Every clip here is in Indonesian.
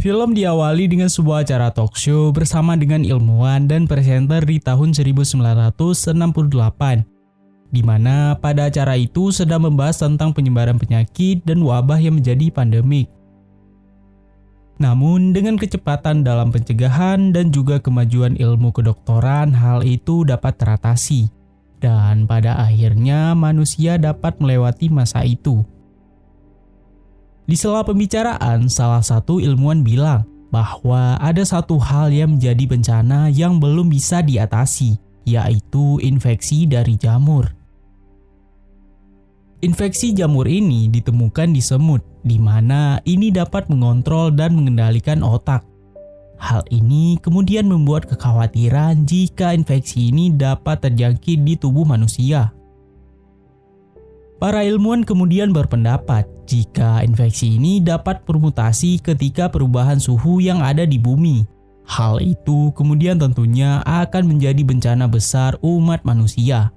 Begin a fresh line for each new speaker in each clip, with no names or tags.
Film diawali dengan sebuah acara talk show bersama dengan ilmuwan dan presenter di tahun 1968, di mana pada acara itu sedang membahas tentang penyebaran penyakit dan wabah yang menjadi pandemik. Namun dengan kecepatan dalam pencegahan dan juga kemajuan ilmu kedokteran, hal itu dapat teratasi. Dan pada akhirnya manusia dapat melewati masa itu. Di sela pembicaraan, salah satu ilmuwan bilang bahwa ada satu hal yang menjadi bencana yang belum bisa diatasi, yaitu infeksi dari jamur. Infeksi jamur ini ditemukan di semut, di mana ini dapat mengontrol dan mengendalikan otak. Hal ini kemudian membuat kekhawatiran jika infeksi ini dapat terjangkit di tubuh manusia. Para ilmuwan kemudian berpendapat jika infeksi ini dapat bermutasi ketika perubahan suhu yang ada di bumi. Hal itu kemudian tentunya akan menjadi bencana besar umat manusia.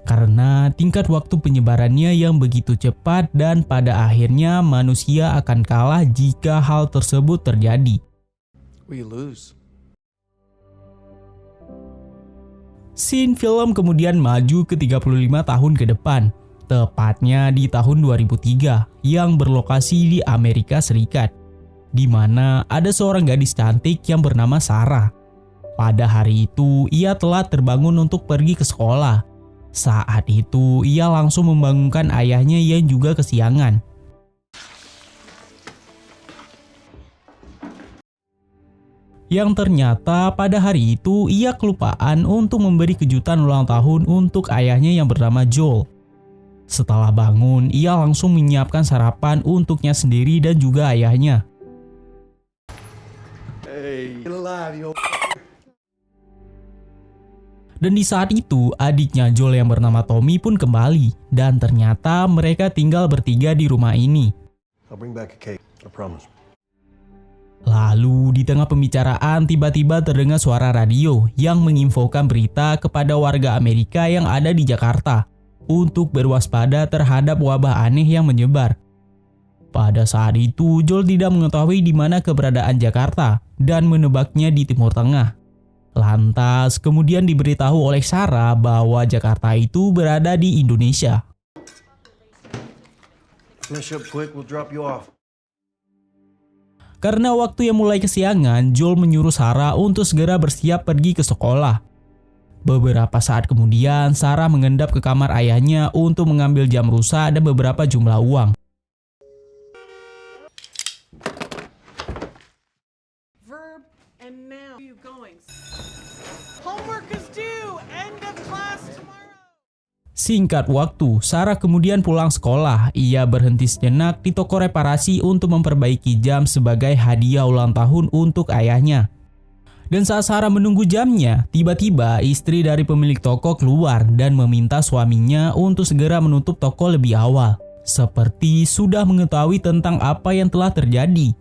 Karena tingkat waktu penyebarannya yang begitu cepat dan pada akhirnya manusia akan kalah jika hal tersebut terjadi.
We lose.
Scene film kemudian maju ke 35 tahun ke depan, tepatnya di tahun 2003 yang berlokasi di Amerika Serikat, di mana ada seorang gadis cantik yang bernama Sarah. Pada hari itu, ia telah terbangun untuk pergi ke sekolah. Saat itu, ia langsung membangunkan ayahnya yang juga kesiangan. Yang ternyata pada hari itu ia kelupaan untuk memberi kejutan ulang tahun untuk ayahnya yang bernama Joel. Setelah bangun, ia langsung menyiapkan sarapan untuknya sendiri dan juga ayahnya.
Hey, get alive, yo.
Dan di saat itu, adiknya Joel yang bernama Tommy pun kembali, dan ternyata mereka tinggal bertiga di rumah ini.
I'll bring back a cake, I promise.
Lalu di tengah pembicaraan tiba-tiba terdengar suara radio yang menginfokan berita kepada warga Amerika yang ada di Jakarta untuk berwaspada terhadap wabah aneh yang menyebar. Pada saat itu Joel tidak mengetahui di mana keberadaan Jakarta dan menebaknya di Timur Tengah. Lantas kemudian diberitahu oleh Sarah bahwa Jakarta itu berada di Indonesia.
Finish up quick, we'll drop you off.
Karena waktu yang mulai kesiangan, Joel menyuruh Sarah untuk segera bersiap pergi ke sekolah. Beberapa saat kemudian, Sarah mengendap ke kamar ayahnya untuk mengambil jam rusak dan beberapa jumlah uang.
Verb and noun. You going? Homework is due. End of class tomorrow.
Singkat waktu, Sarah kemudian pulang sekolah. Ia berhenti sejenak di toko reparasi untuk memperbaiki jam sebagai hadiah ulang tahun untuk ayahnya. Dan saat Sarah menunggu jamnya, tiba-tiba istri dari pemilik toko keluar dan meminta suaminya untuk segera menutup toko lebih awal. Seperti sudah mengetahui tentang apa yang telah terjadi.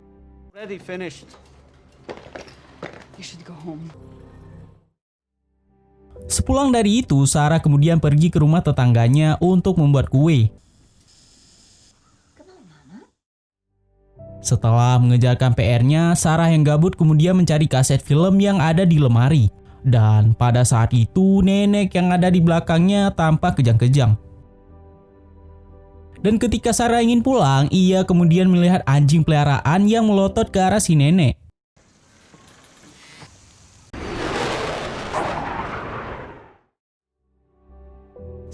Ready, finished. You should go home.
Sepulang dari itu, Sarah kemudian pergi ke rumah tetangganya untuk membuat kue. Setelah mengerjakan PR-nya, Sarah yang gabut kemudian mencari kaset film yang ada di lemari. Dan pada saat itu, nenek yang ada di belakangnya tampak kejang-kejang. Dan ketika Sarah ingin pulang, ia kemudian melihat anjing peliharaan yang melotot ke arah si nenek.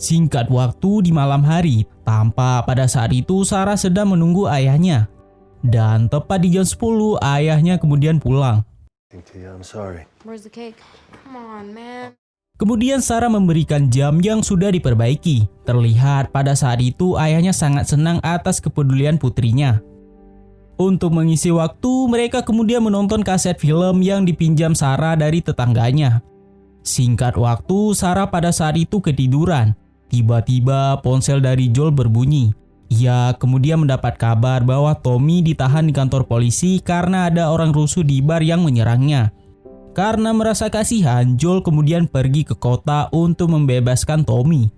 Singkat waktu di malam hari, tampak pada saat itu Sarah sedang menunggu ayahnya. Dan tepat di jam 10, ayahnya kemudian pulang.
I'm sorry.
Where's the cake? Come on, man.
Kemudian Sarah memberikan jam yang sudah diperbaiki. Terlihat pada saat itu ayahnya sangat senang atas kepedulian putrinya. Untuk mengisi waktu, mereka kemudian menonton kaset film yang dipinjam Sarah dari tetangganya. Singkat waktu, Sarah pada saat itu ketiduran. Tiba-tiba ponsel dari Joel berbunyi. Ia kemudian mendapat kabar bahwa Tommy ditahan di kantor polisi karena ada orang rusuh di bar yang menyerangnya. Karena merasa kasihan, Joel kemudian pergi ke kota untuk membebaskan Tommy.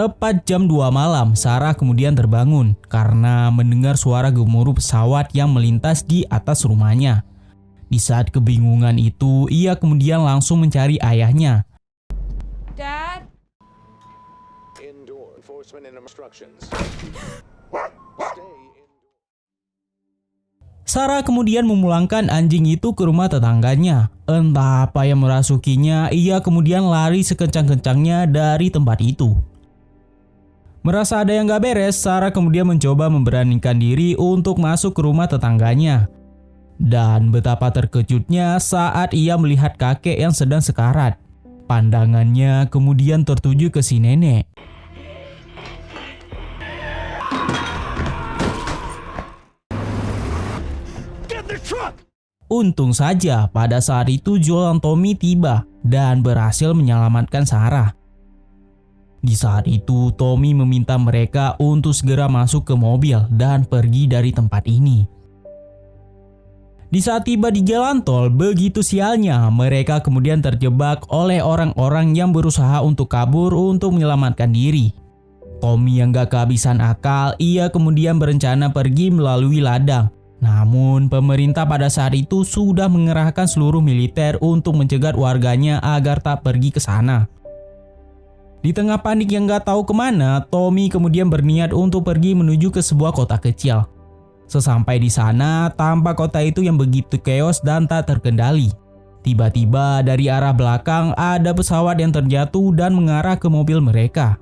Tepat jam 2 malam, Sarah kemudian terbangun karena mendengar suara gemuruh pesawat yang melintas di atas rumahnya. Di saat kebingungan itu, ia kemudian langsung mencari ayahnya.
Dad?
Indoor enforcement and instructions.
Sarah kemudian memulangkan anjing itu ke rumah tetangganya. Entah apa yang merasukinya, ia kemudian lari sekencang-kencangnya dari tempat itu. Merasa ada yang gak beres, Sarah kemudian mencoba memberanikan diri untuk masuk ke rumah tetangganya. Dan betapa terkejutnya saat ia melihat kakek yang sedang sekarat. Pandangannya kemudian tertuju ke si nenek.
Get in the truck!
Untung saja pada saat itu Joel dan Tommy tiba dan berhasil menyelamatkan Sarah. Di saat itu, Tommy meminta mereka untuk segera masuk ke mobil dan pergi dari tempat ini. Di saat tiba di jalan tol, begitu sialnya, mereka kemudian terjebak oleh orang-orang yang berusaha untuk kabur untuk menyelamatkan diri. Tommy yang gak kehabisan akal, ia kemudian berencana pergi melalui ladang. Namun, pemerintah pada saat itu sudah mengerahkan seluruh militer untuk mencegat warganya agar tak pergi ke sana. Di tengah panik yang gak tahu kemana, Tommy kemudian berniat untuk pergi menuju ke sebuah kota kecil. Sesampai di sana, tampak kota itu yang begitu keos dan tak terkendali. Tiba-tiba dari arah belakang ada pesawat yang terjatuh dan mengarah ke mobil mereka.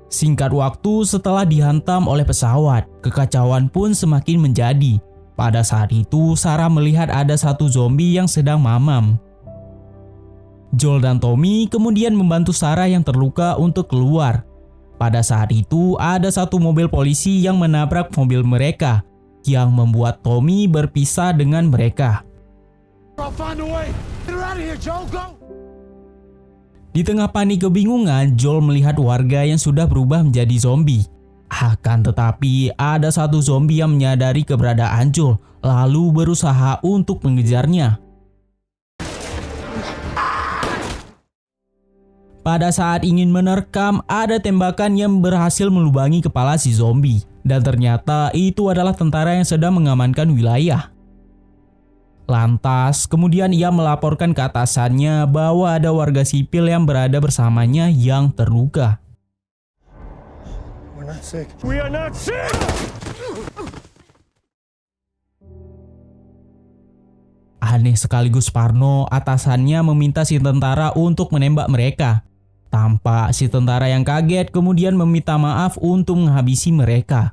Singkat waktu setelah dihantam oleh pesawat, kekacauan pun semakin menjadi. Pada saat itu, Sarah melihat ada satu zombie yang sedang mamam. Joel dan Tommy kemudian membantu Sarah yang terluka untuk keluar. Pada saat itu ada satu mobil polisi yang menabrak mobil mereka, yang membuat Tommy berpisah dengan mereka.
I'll find a way. Get her out of here, Joe. Go!
Di tengah panik kebingungan, Joel melihat warga yang sudah berubah menjadi zombie. Akan tetapi ada satu zombie yang menyadari keberadaan Joel, lalu berusaha untuk mengejarnya. Pada saat ingin menerkam, ada tembakan yang berhasil melubangi kepala si zombie. Dan ternyata itu adalah tentara yang sedang mengamankan wilayah. Lantas, kemudian ia melaporkan ke atasannya bahwa ada warga sipil yang berada bersamanya yang terluka.
We're not sick. We are not sick!
Aneh sekaligus parno, atasannya meminta si tentara untuk menembak mereka. Tampak si tentara yang kaget kemudian meminta maaf untuk menghabisi mereka.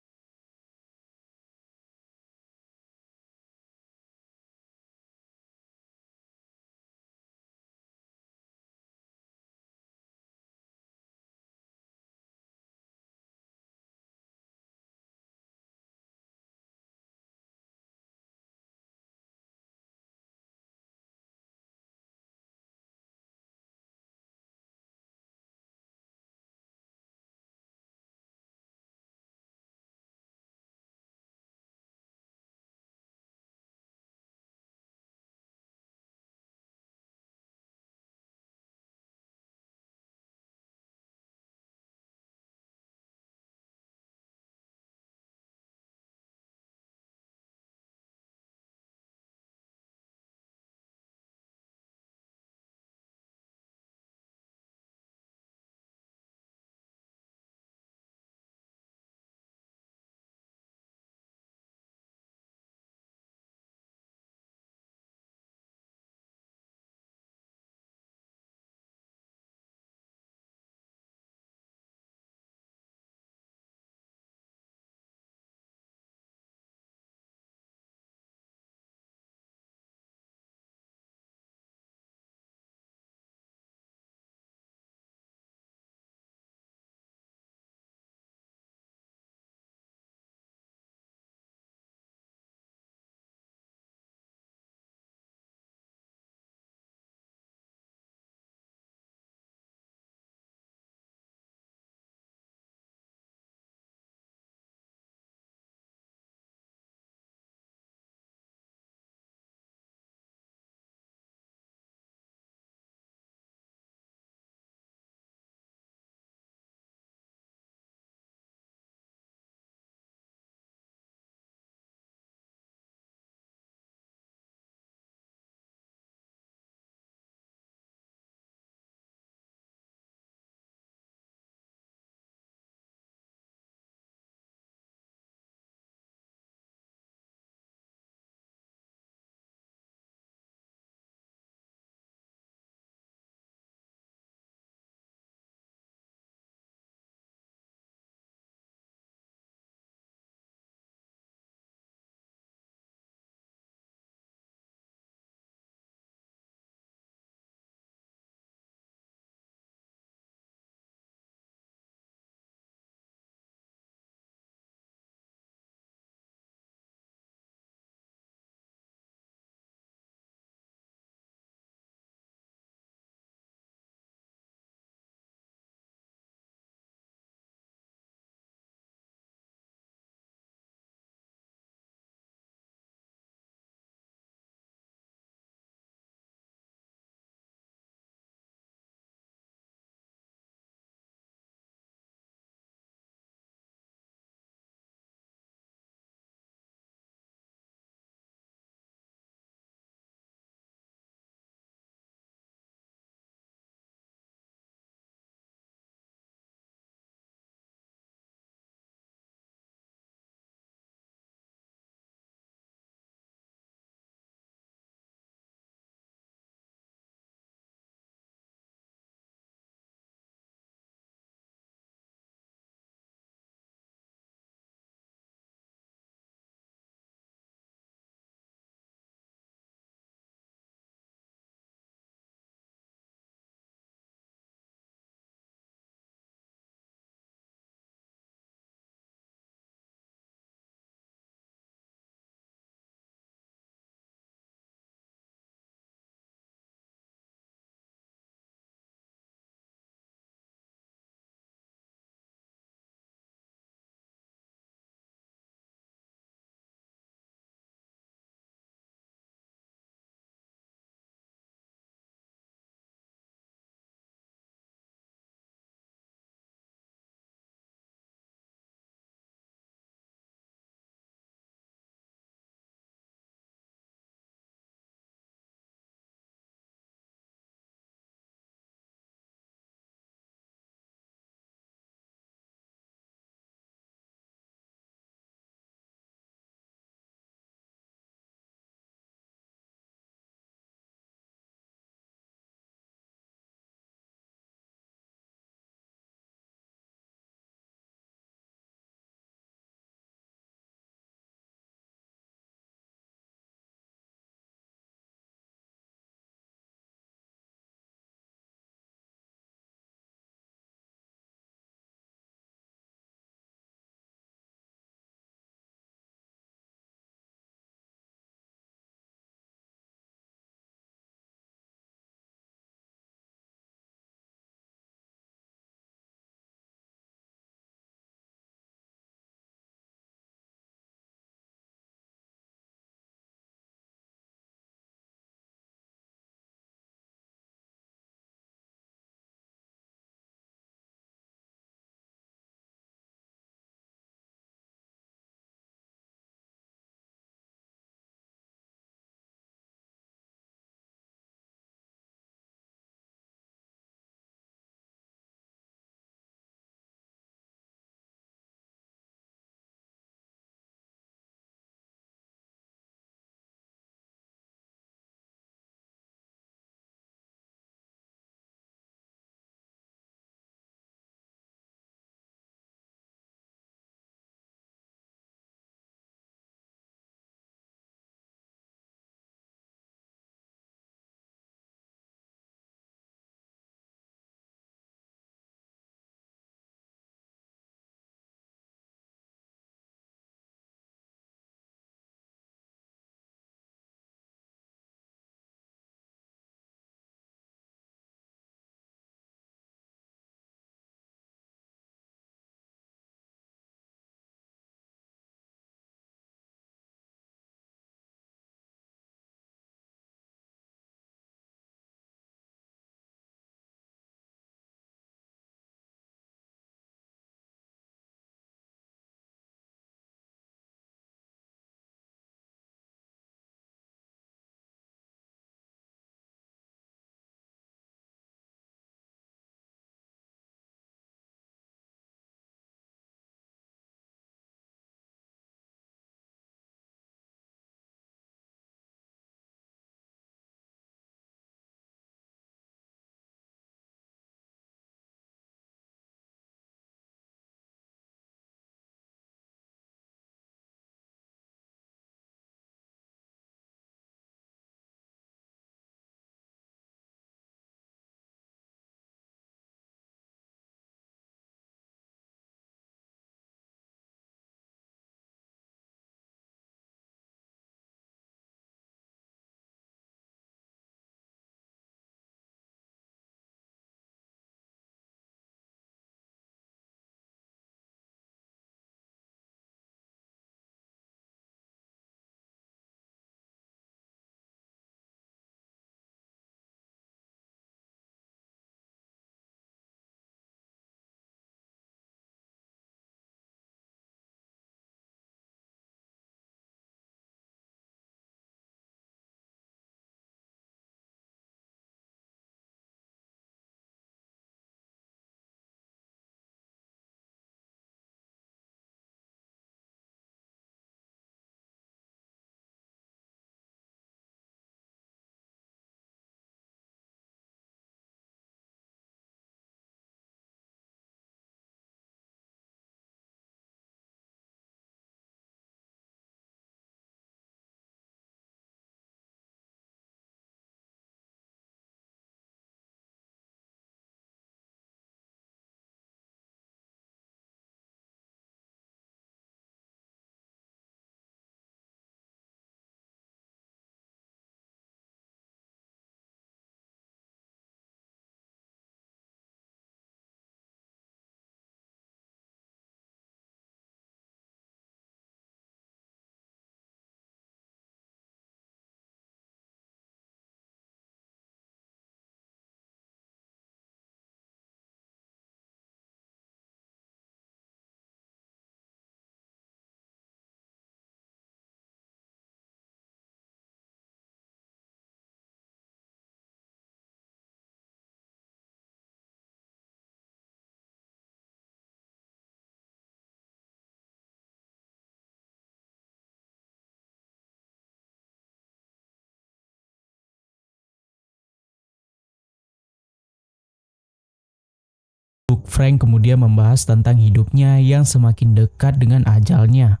masuk, Frank kemudian membahas tentang hidupnya yang semakin dekat dengan ajalnya.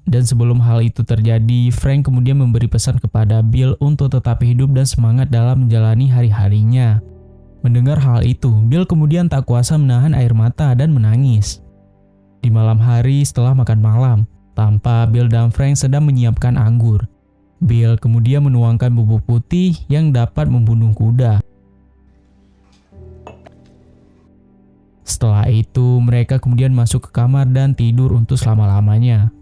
Dan sebelum hal itu terjadi, Frank kemudian memberi pesan kepada Bill untuk tetap hidup dan semangat dalam menjalani hari-harinya. Mendengar hal itu, Bill kemudian tak kuasa menahan air mata dan menangis. Di malam hari setelah makan malam, tampak Bill dan Frank sedang menyiapkan anggur. Bill kemudian menuangkan bubuk putih yang dapat membunuh kuda. Setelah itu, mereka kemudian masuk ke kamar dan tidur untuk selama-lamanya.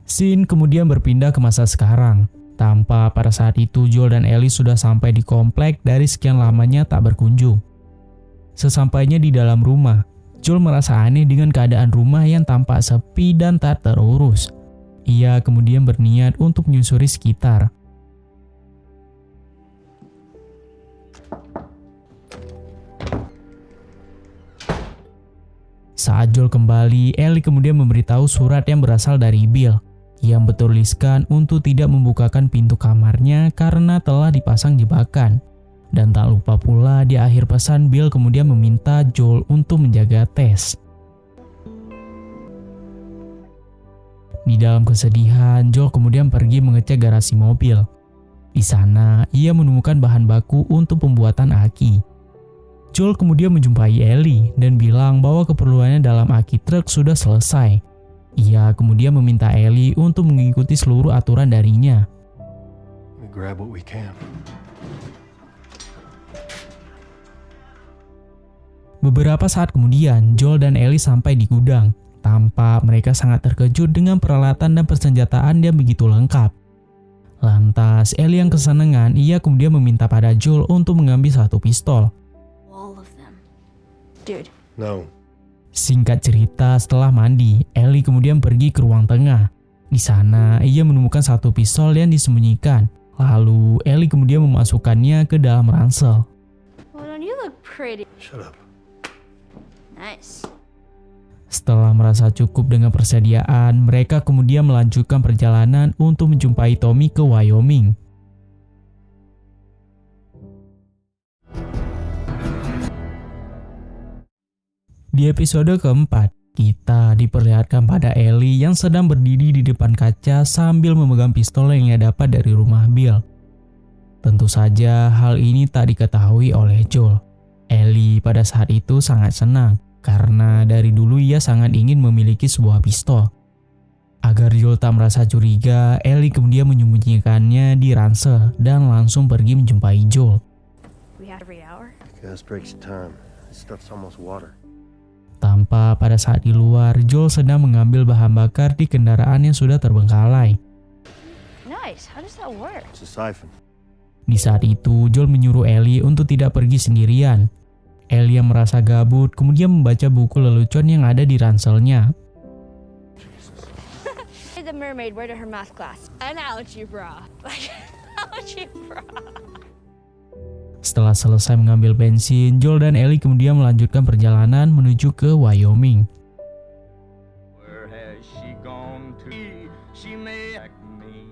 Scene kemudian berpindah ke masa sekarang. Tampak pada saat itu Joel dan Ellie sudah sampai di komplek dari sekian lamanya tak berkunjung. Sesampainya di dalam rumah, Joel merasa aneh dengan keadaan rumah yang tampak sepi dan tak terurus. Ia kemudian berniat untuk menyusuri sekitar. Saat Joel kembali, Ellie kemudian memberitahu surat yang berasal dari Bill, yang bertuliskan untuk tidak membukakan pintu kamarnya karena telah dipasang jebakan. Dan tak lupa pula di akhir pesan Bill kemudian meminta Joel untuk menjaga Tess. Di dalam kesedihan, Joel kemudian pergi mengecek garasi mobil. Di sana, ia menemukan bahan baku untuk pembuatan aki. Joel kemudian menjumpai Ellie dan bilang bahwa keperluannya dalam aki truk sudah selesai. Ia kemudian meminta Ellie untuk mengikuti seluruh aturan darinya.
We grab what we can.
Beberapa saat kemudian, Joel dan Ellie sampai di gudang. Tampak mereka sangat terkejut dengan peralatan dan persenjataan yang begitu lengkap. Lantas, Ellie yang kesenangan, ia kemudian meminta pada Joel untuk mengambil satu pistol.
All of them. Dude.
No.
Singkat cerita, setelah mandi, Ellie kemudian pergi ke ruang tengah. Di sana, ia menemukan satu pistol yang disembunyikan. Lalu, Ellie kemudian memasukkannya ke dalam ransel.
Well, don't you look pretty?
Shut up.
Nice.
Setelah merasa cukup dengan persediaan, mereka kemudian melanjutkan perjalanan untuk menjumpai Tommy ke Wyoming. Di episode keempat, kita diperlihatkan pada Ellie yang sedang berdiri di depan kaca sambil memegang pistol yang ia dapat dari rumah Bill. Tentu saja hal ini tak diketahui oleh Joel. Ellie pada saat itu sangat senang karena dari dulu ia sangat ingin memiliki sebuah pistol. Agar Joel tak merasa curiga, Ellie kemudian menyembunyikannya di ransel dan langsung pergi menjumpai Joel.
We have every hour.
Gas breaks time. This stuff's almost water.
Tampak pada saat di luar, Joel sedang mengambil bahan bakar di kendaraan yang sudah terbengkalai.
Nice. How does that work?
It's a siphon.
Di saat itu, Joel menyuruh Ellie untuk tidak pergi sendirian. Ellie yang merasa gabut kemudian membaca buku lelucon yang ada di ranselnya.
The mermaid wear to her math class. An algebra. Like algebra.
Setelah selesai mengambil bensin, Joel dan Ellie kemudian melanjutkan perjalanan menuju ke Wyoming.
Where has she gone to? She may like me,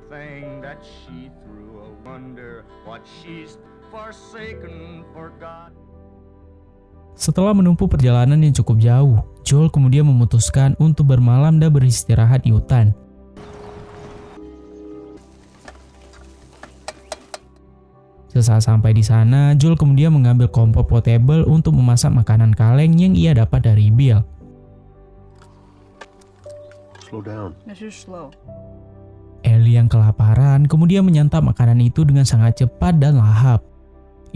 thing that she threw a wonder what she's forsaken for God.
Setelah menempuh perjalanan yang cukup jauh, Joel kemudian memutuskan untuk bermalam dan beristirahat di hutan. Sesaat sampai di sana, Joel kemudian mengambil kompor portable untuk memasak makanan kaleng yang ia dapat dari Bill.
Slow down.
That's too slow.
Ellie yang kelaparan kemudian menyantap makanan itu dengan sangat cepat dan lahap.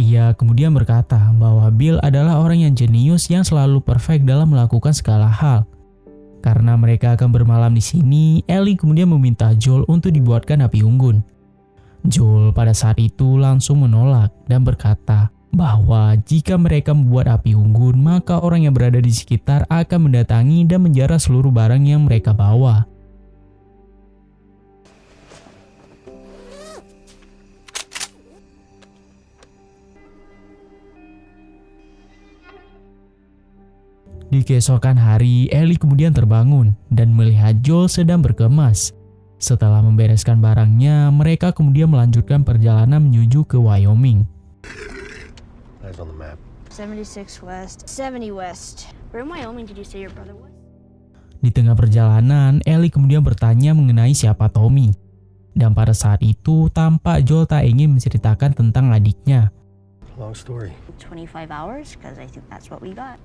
Ia kemudian berkata bahwa Bill adalah orang yang jenius yang selalu perfect dalam melakukan segala hal. Karena mereka akan bermalam di sini, Ellie kemudian meminta Joel untuk dibuatkan api unggun. Joel pada saat itu langsung menolak dan berkata bahwa jika mereka membuat api unggun, maka orang yang berada di sekitar akan mendatangi dan menjara seluruh barang yang mereka bawa. Di keesokan hari, Ellie kemudian terbangun dan melihat Joel sedang berkemas. Setelah membereskan barangnya, mereka kemudian melanjutkan perjalanan menuju ke Wyoming.
Eyes on the map.
76 West. 70 West. Where in Wyoming did you say your brother was?
Di tengah perjalanan, Ellie kemudian bertanya mengenai siapa Tommy. Dan pada saat itu, tampak Joel tak ingin menceritakan tentang adiknya.
Long story.
25 hours, because I think that's what we got.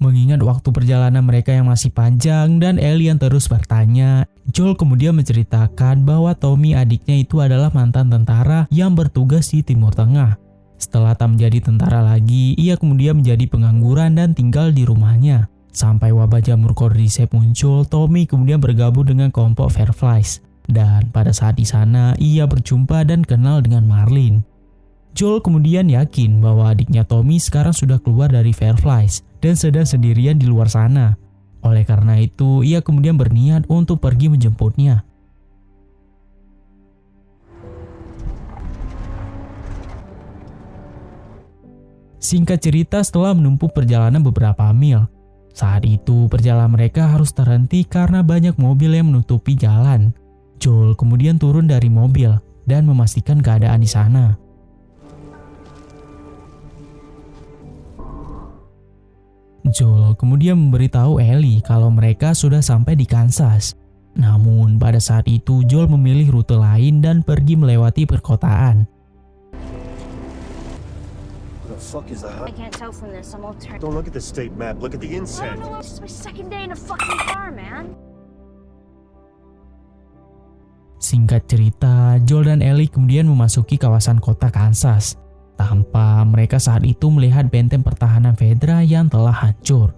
Mengingat waktu perjalanan mereka yang masih panjang dan Ellie yang terus bertanya, Joel kemudian menceritakan bahwa Tommy adiknya itu adalah mantan tentara yang bertugas di Timur Tengah. Setelah tak menjadi tentara lagi, ia kemudian menjadi pengangguran dan tinggal di rumahnya. Sampai wabah jamur Cordyceps muncul, Tommy kemudian bergabung dengan kelompok Fireflies. Dan pada saat di sana, ia berjumpa dan kenal dengan Marlene. Joel kemudian yakin bahwa adiknya Tommy sekarang sudah keluar dari Fireflies dan sedang sendirian di luar sana. Oleh karena itu, ia kemudian berniat untuk pergi menjemputnya. Singkat cerita, setelah menempuh perjalanan beberapa mil, saat itu perjalanan mereka harus terhenti karena banyak mobil yang menutupi jalan. Joel kemudian turun dari mobil dan memastikan keadaan di sana. Joel kemudian memberitahu Ellie kalau mereka sudah sampai di Kansas. Namun pada saat itu Joel memilih rute lain dan pergi melewati perkotaan.
What the fuck is that?
I can't tell from this. I'm all turned.
Don't look at the state map. Look at the
I
inset.
don't know. This is my second day in a fucking car, man.
Singkat cerita, Joel dan Ellie kemudian memasuki kawasan kota Kansas. Tanpa mereka saat itu melihat benteng pertahanan Fedra yang telah hancur.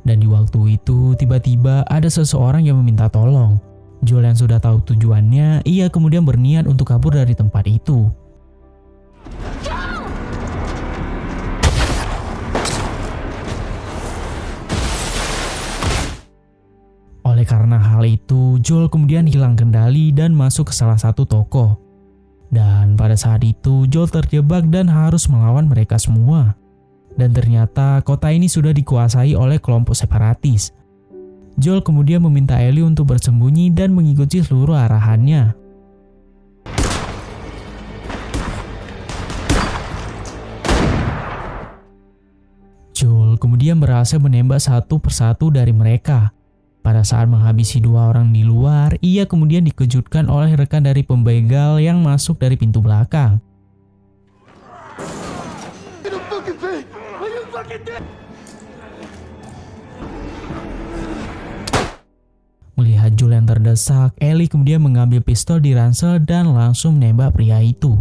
Dan di waktu itu, tiba-tiba ada seseorang yang meminta tolong. Joel yang sudah tahu tujuannya, ia kemudian berniat untuk kabur dari tempat itu. Oleh karena hal itu, Joel kemudian hilang kendali dan masuk ke salah satu toko. Dan pada saat itu, Joel terjebak dan harus melawan mereka semua. Dan ternyata kota ini sudah dikuasai oleh kelompok separatis. Joel kemudian meminta Ellie untuk bersembunyi dan mengikuti seluruh arahannya. Joel kemudian berhasil menembak satu persatu dari mereka. Pada saat menghabisi 2 orang di luar, ia kemudian dikejutkan oleh rekan dari pembegal yang masuk dari pintu belakang. Melihat Joel yang terdesak, Ellie kemudian mengambil pistol di ransel dan langsung menembak pria itu.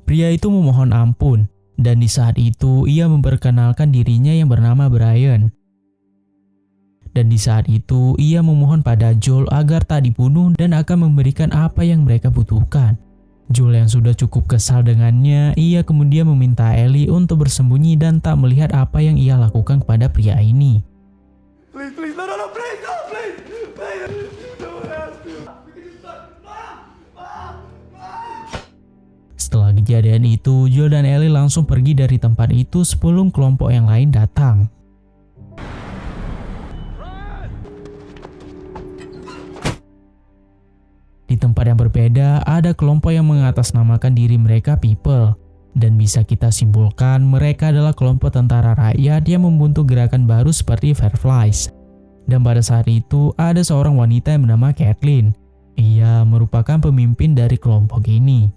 Pria itu memohon ampun, dan di saat itu ia memperkenalkan dirinya yang bernama Brian. Dan di saat itu, ia memohon pada Joel agar tak dibunuh dan akan memberikan apa yang mereka butuhkan. Joel yang sudah cukup kesal dengannya, ia kemudian meminta Ellie untuk bersembunyi dan tak melihat apa yang ia lakukan kepada pria ini.
Please, please, no, please, no, please, please. No one asked you. We can just
Setelah kejadian itu, Joel dan Ellie langsung pergi dari tempat itu sebelum kelompok yang lain datang. Di tempat yang berbeda, ada kelompok yang mengatasnamakan diri mereka People. Dan bisa kita simpulkan mereka adalah kelompok tentara rakyat yang membentuk gerakan baru seperti Fireflies. Dan pada saat itu, ada seorang wanita yang bernama Kathleen. Ia merupakan pemimpin dari kelompok ini.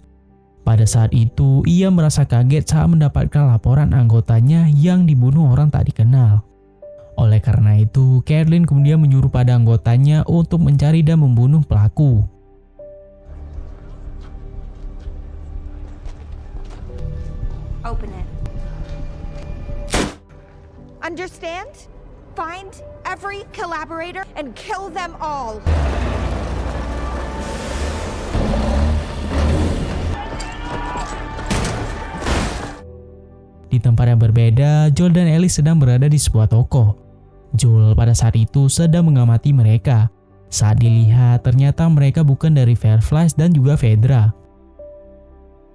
Pada saat itu, ia merasa kaget saat mendapatkan laporan anggotanya yang dibunuh orang tak dikenal. Oleh karena itu, Kathleen kemudian menyuruh pada anggotanya untuk mencari dan membunuh pelaku.
Open it. Understand? Find every collaborator and kill them all.
Di tempat yang berbeda, Joel dan Ellie sedang berada di sebuah toko. Joel pada saat itu sedang mengamati mereka. Saat dilihat, ternyata mereka bukan dari Fireflies dan juga Fedra.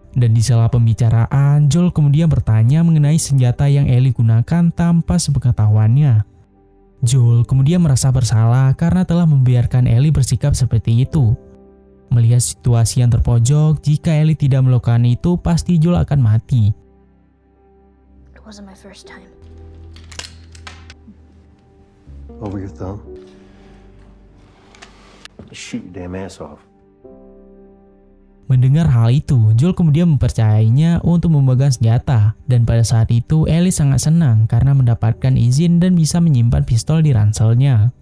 Dan di sela pembicaraan, Joel kemudian bertanya mengenai senjata yang Ellie gunakan tanpa sepengetahuannya. Joel kemudian merasa bersalah karena telah membiarkan Ellie bersikap seperti itu. Melihat situasi yang terpojok, jika Ellie tidak melakukan itu, pasti Joel akan mati.
Wasn't my first time.
Over your thumb. Shoot your damn ass off.
Mendengar hal itu, Joel kemudian mempercayainya untuk memegang senjata. Dan pada saat itu, Ellie sangat senang karena mendapatkan izin dan bisa menyimpan pistol di ranselnya.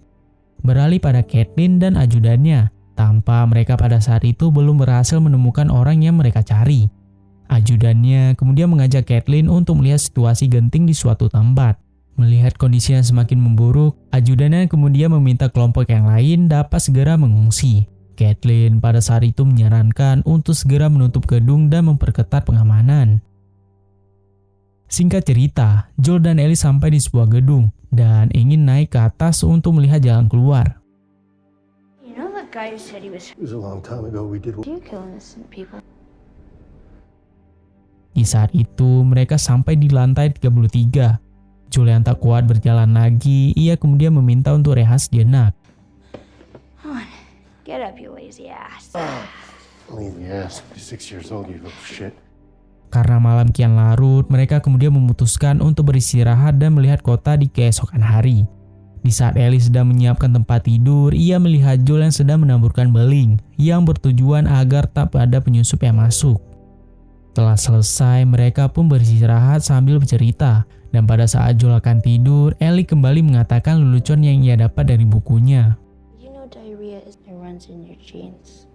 Beralih pada Caitlin dan ajudannya, tanpa mereka pada saat itu belum berhasil menemukan orang yang mereka cari. Ajudannya kemudian mengajak Caitlin untuk melihat situasi genting di suatu tempat. Melihat kondisi yang semakin memburuk, ajudannya kemudian meminta kelompok yang lain dapat segera mengungsi. Caitlin pada saat itu menyarankan untuk segera menutup gedung dan memperketat pengamanan. Singkat cerita, Joel dan Ellie sampai di sebuah gedung dan ingin naik ke atas untuk melihat jalan keluar.
You know that guy who said he was
It was a long time ago. We did.
you kill innocent people?
Di saat itu, mereka sampai di lantai 33. Joel yang tak kuat berjalan lagi, ia kemudian meminta untuk rehat sejenak.
Come on, get up, you lazy ass.
Lazy ass. 56 years old, you little shit.
Karena malam kian larut, mereka kemudian memutuskan untuk beristirahat dan melihat kota di keesokan hari. Di saat Ellie sedang menyiapkan tempat tidur, ia melihat Joel yang sedang menaburkan beling yang bertujuan agar tak ada penyusup yang masuk. Setelah selesai, mereka pun beristirahat sambil bercerita. Dan pada saat Joel akan tidur, Ellie kembali mengatakan lelucon yang ia dapat dari bukunya.
You know diarrhea runs in your genes.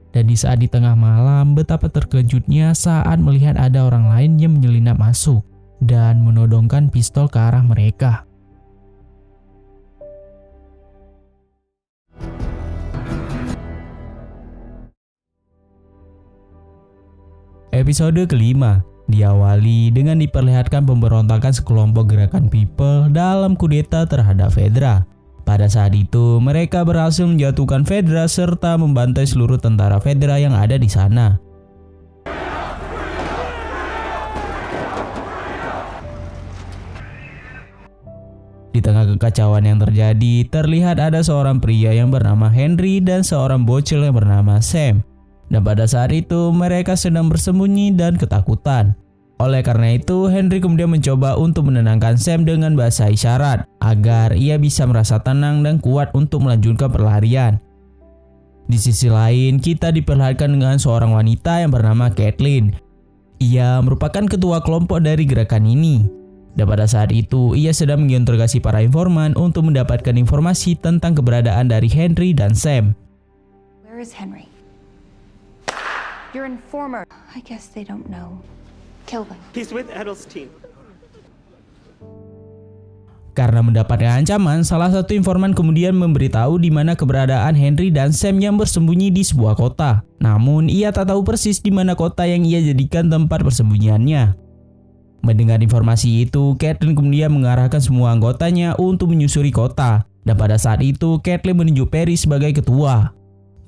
Dan di saat di tengah malam, betapa terkejutnya saat melihat ada orang lain yang menyelinap masuk dan menodongkan pistol ke arah mereka. Episode kelima diawali dengan diperlihatkan pemberontakan sekelompok gerakan people dalam kudeta terhadap Fedra. Pada saat itu, mereka berhasil menjatuhkan Fedra serta membantai seluruh tentara Fedra yang ada di sana. Di tengah kekacauan yang terjadi, terlihat ada seorang pria yang bernama Henry dan seorang bocil yang bernama Sam. Dan pada saat itu, mereka sedang bersembunyi dan ketakutan. Oleh karena itu, Henry kemudian mencoba untuk menenangkan Sam dengan bahasa isyarat agar ia bisa merasa tenang dan kuat untuk melanjutkan perlarian. Di sisi lain, kita diperlihatkan dengan seorang wanita yang bernama Caitlin. Ia merupakan ketua kelompok dari gerakan ini. Dan pada saat itu, ia sedang menginterogasi para informan untuk mendapatkan informasi tentang keberadaan dari Henry dan Sam.
Where is Henry? Your informer. I guess they don't know. Kill them.
He's with Edelstein.
Karena mendapatkan ancaman, salah satu informan kemudian memberitahu di mana keberadaan Henry dan Sam yang bersembunyi di sebuah kota. Namun, ia tak tahu persis di mana kota yang ia jadikan tempat persembunyiannya. Mendengar informasi itu, Caitlin kemudian mengarahkan semua anggotanya untuk menyusuri kota. Dan pada saat itu, Caitlin menunjuk Perry sebagai ketua.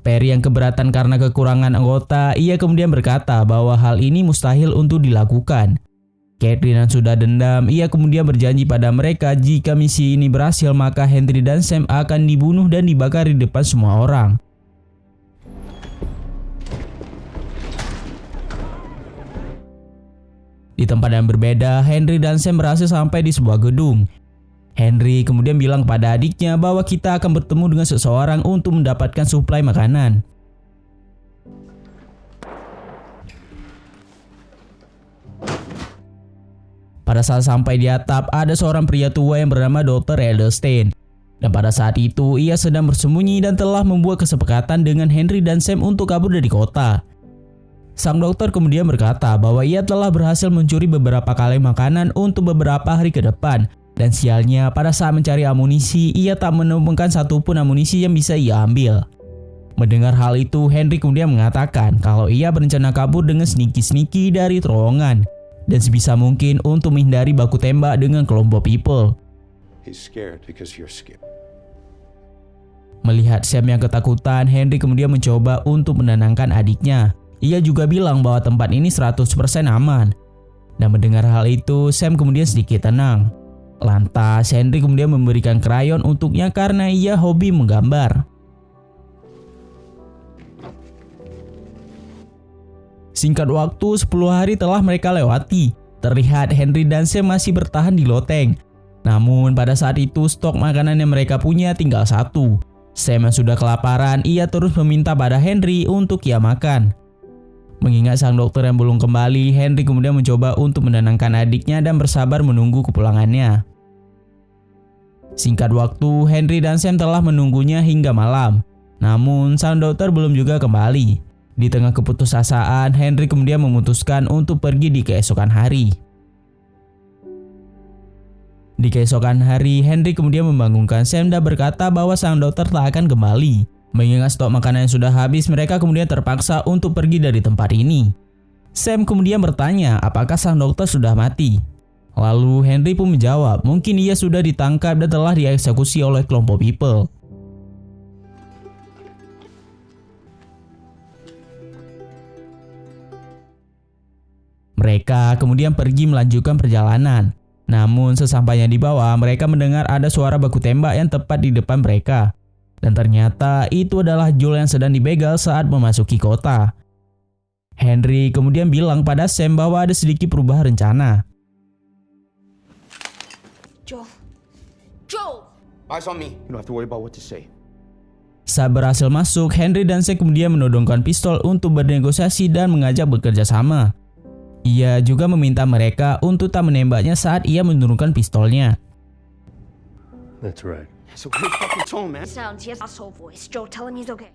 Perry yang keberatan karena kekurangan anggota, ia kemudian berkata bahwa hal ini mustahil untuk dilakukan. Caitlin yang sudah dendam, ia kemudian berjanji pada mereka jika misi ini berhasil maka Henry dan Sam akan dibunuh dan dibakar di depan semua orang. Di tempat yang berbeda, Henry dan Sam berhasil sampai di sebuah gedung. Henry kemudian bilang kepada adiknya bahwa kita akan bertemu dengan seseorang untuk mendapatkan suplai makanan. Pada saat sampai di atap, ada seorang pria tua yang bernama Dr. Edelstein. Dan pada saat itu, ia sedang bersembunyi dan telah membuat kesepakatan dengan Henry dan Sam untuk kabur dari kota. Sang dokter kemudian berkata bahwa ia telah berhasil mencuri beberapa kaleng makanan untuk beberapa hari ke depan. Dan sialnya, pada saat mencari amunisi, ia tak menemukan satupun amunisi yang bisa ia ambil. Mendengar hal itu, Henry kemudian mengatakan kalau ia berencana kabur dengan sneaky-sneaky dari terowongan. Dan sebisa mungkin untuk menghindari baku tembak dengan kelompok people.
He's scared because you're scared.
Melihat Sam yang ketakutan, Henry kemudian mencoba untuk menenangkan adiknya. Ia juga bilang bahwa tempat ini 100% aman. Dan mendengar hal itu, Sam kemudian sedikit tenang. Lantas, Henry kemudian memberikan krayon untuknya karena ia hobi menggambar. Singkat waktu, 10 hari telah mereka lewati. Terlihat Henry dan Sam masih bertahan di loteng. Namun pada saat itu stok makanan yang mereka punya tinggal 1. Sam yang sudah kelaparan, ia terus meminta pada Henry untuk ia makan. Mengingat sang dokter yang belum kembali, Henry kemudian mencoba untuk menenangkan adiknya dan bersabar menunggu kepulangannya. Singkat waktu, Henry dan Sam telah menunggunya hingga malam. Namun sang dokter belum juga kembali. Di tengah keputusasaan, Henry kemudian memutuskan untuk pergi di keesokan hari. Di keesokan hari, Henry kemudian membangunkan Sam dan berkata bahwa sang dokter tak akan kembali. Mengingat stok makanan yang sudah habis, mereka kemudian terpaksa untuk pergi dari tempat ini. Sam kemudian bertanya apakah sang dokter sudah mati. Lalu Henry pun menjawab mungkin ia sudah ditangkap dan telah dieksekusi oleh kelompok People. Mereka kemudian pergi melanjutkan perjalanan. Namun sesampainya di bawah, mereka mendengar ada suara baku tembak yang tepat di depan mereka. Dan ternyata itu adalah Joel yang sedang dibegal saat memasuki kota. Henry kemudian bilang pada Sam bahwa ada sedikit perubahan rencana.
Joel. Joel!
Eyes on me. You don't have to worry about what to say.
Saat berhasil masuk, Henry dan Sam kemudian menodongkan pistol untuk bernegosiasi dan mengajak bekerja sama. Ia juga meminta mereka untuk tak menembaknya saat ia menurunkan pistolnya.
That's right. It's a weird fucking tone, man.
Sounds, he has asshole voice. Joel, tell him he's okay.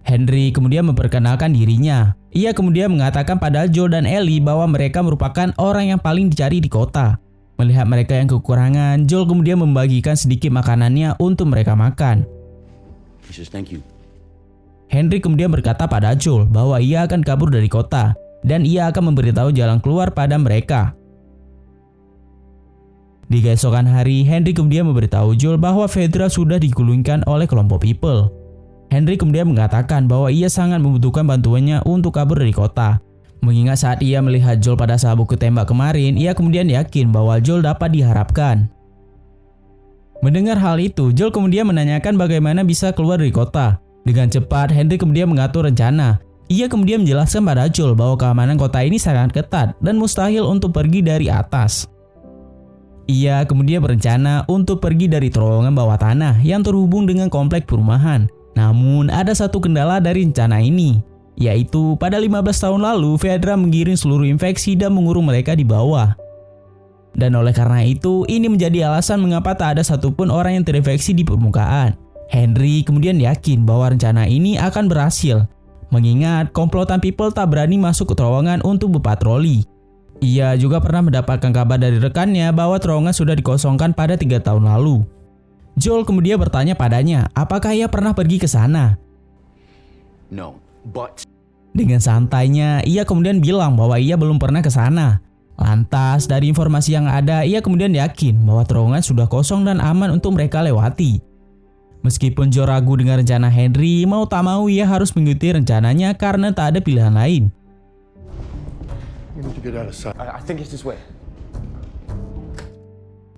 Henry kemudian memperkenalkan dirinya. Ia kemudian mengatakan pada Joel dan Ellie bahwa mereka merupakan orang yang paling dicari di kota. Melihat mereka yang kekurangan, Joel kemudian membagikan sedikit makanannya untuk mereka makan.
He says thank you.
Henry kemudian berkata pada Joel bahwa ia akan kabur dari kota dan ia akan memberitahu jalan keluar pada mereka. Di keesokan hari, Henry kemudian memberitahu Joel bahwa Fedra sudah digulingkan oleh kelompok People. Henry kemudian mengatakan bahwa ia sangat membutuhkan bantuannya untuk kabur dari kota. Mengingat saat ia melihat Joel pada saat buku tembak kemarin, ia kemudian yakin bahwa Joel dapat diharapkan. Mendengar hal itu, Joel kemudian menanyakan bagaimana bisa keluar dari kota. Dengan cepat, Henry kemudian mengatur rencana. Ia kemudian menjelaskan pada Joel bahwa keamanan kota ini sangat ketat dan mustahil untuk pergi dari atas. Ia kemudian berencana untuk pergi dari terowongan bawah tanah yang terhubung dengan komplek perumahan. Namun ada satu kendala dari rencana ini, yaitu pada 15 tahun lalu Fedra menggiring seluruh infeksi dan mengurung mereka di bawah. Dan oleh karena itu, ini menjadi alasan mengapa tak ada satupun orang yang terinfeksi di permukaan. Henry kemudian yakin bahwa rencana ini akan berhasil, mengingat komplotan People tak berani masuk ke terowongan untuk berpatroli. Ia juga pernah mendapatkan kabar dari rekannya bahwa terowongan sudah dikosongkan pada 3 tahun lalu. Joel kemudian bertanya padanya, apakah ia pernah pergi ke sana?
No, but
Dengan santainya, ia kemudian bilang bahwa ia belum pernah ke sana. Lantas, dari informasi yang ada, ia kemudian yakin bahwa terowongan sudah kosong dan aman untuk mereka lewati. Meskipun Joel ragu dengan rencana Henry, mau tak mau ia harus mengikuti rencananya karena tak ada pilihan lain.
we need to get out of sight. I think it's this way.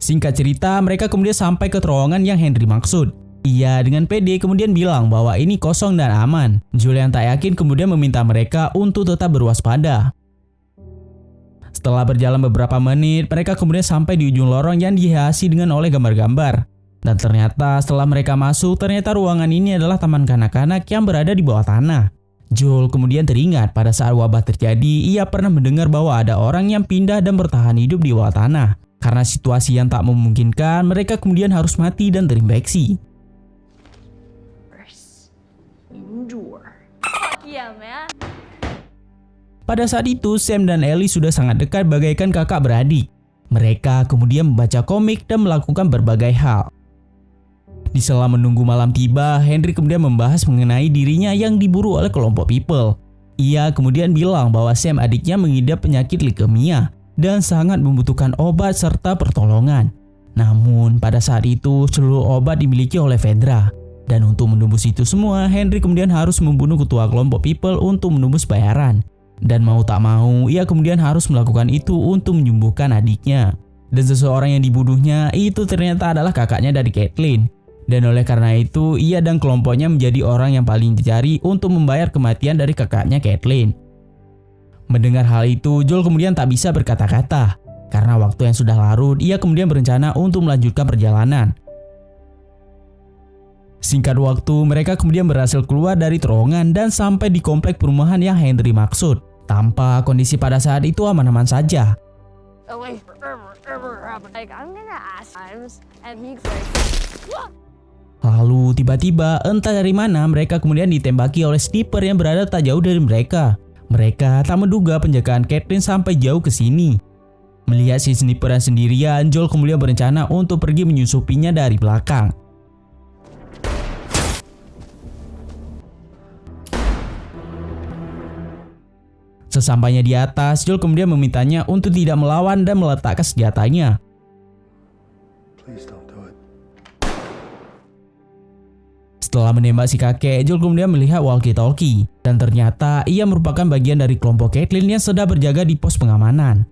Singkat cerita, mereka kemudian sampai ke terowongan yang Henry maksud. Ia dengan pede kemudian bilang bahwa ini kosong dan aman. Joel yang tak yakin kemudian meminta mereka untuk tetap berwaspada. Setelah berjalan beberapa menit, mereka kemudian sampai di ujung lorong yang dihiasi dengan oleh gambar-gambar. Dan ternyata setelah mereka masuk, ternyata ruangan ini adalah taman kanak-kanak yang berada di bawah tanah. Joel kemudian teringat pada saat wabah terjadi, ia pernah mendengar bahwa ada orang yang pindah dan bertahan hidup di bawah tanah. Karena situasi yang tak memungkinkan, mereka kemudian harus mati dan terinfeksi.
Endure. Fuck yeah, man.
Pada saat itu, Sam dan Ellie sudah sangat dekat bagaikan kakak beradik. Mereka kemudian membaca komik dan melakukan berbagai hal. Di sela menunggu malam tiba, Henry kemudian membahas mengenai dirinya yang diburu oleh kelompok People. Ia kemudian bilang bahwa Sam adiknya mengidap penyakit leukemia dan sangat membutuhkan obat serta pertolongan. Namun pada saat itu seluruh obat dimiliki oleh Fedra. Dan untuk menembus itu semua, Henry kemudian harus membunuh ketua kelompok People untuk menembus bayaran. Dan mau tak mau, ia kemudian harus melakukan itu untuk menyembuhkan adiknya. Dan seseorang yang dibunuhnya itu ternyata adalah kakaknya dari Caitlin. Dan oleh karena itu, ia dan kelompoknya menjadi orang yang paling dicari untuk membayar kematian dari kakaknya Kathleen. Mendengar hal itu, Joel kemudian tak bisa berkata-kata. Karena waktu yang sudah larut, ia kemudian berencana untuk melanjutkan perjalanan. Singkat waktu, mereka kemudian berhasil keluar dari terowongan dan sampai di komplek perumahan yang Henry maksud. Tanpa kondisi pada saat itu aman-aman saja.
Like, I'm gonna ask times, and he's like, what?
Lalu tiba-tiba entah dari mana mereka kemudian ditembaki oleh sniper yang berada tak jauh dari mereka. Mereka tak menduga penjagaan Kathleen sampai jauh ke sini. Melihat si sniper yang sendirian, Joel kemudian berencana untuk pergi menyusupinya dari belakang. Sesampainya di atas, Joel kemudian memintanya untuk tidak melawan dan meletakkan senjatanya.
Please don't do it.
Setelah menembak si kakek, Joel kemudian melihat walkie-talkie. Dan ternyata ia merupakan bagian dari kelompok Kathleen yang sedang berjaga di pos pengamanan.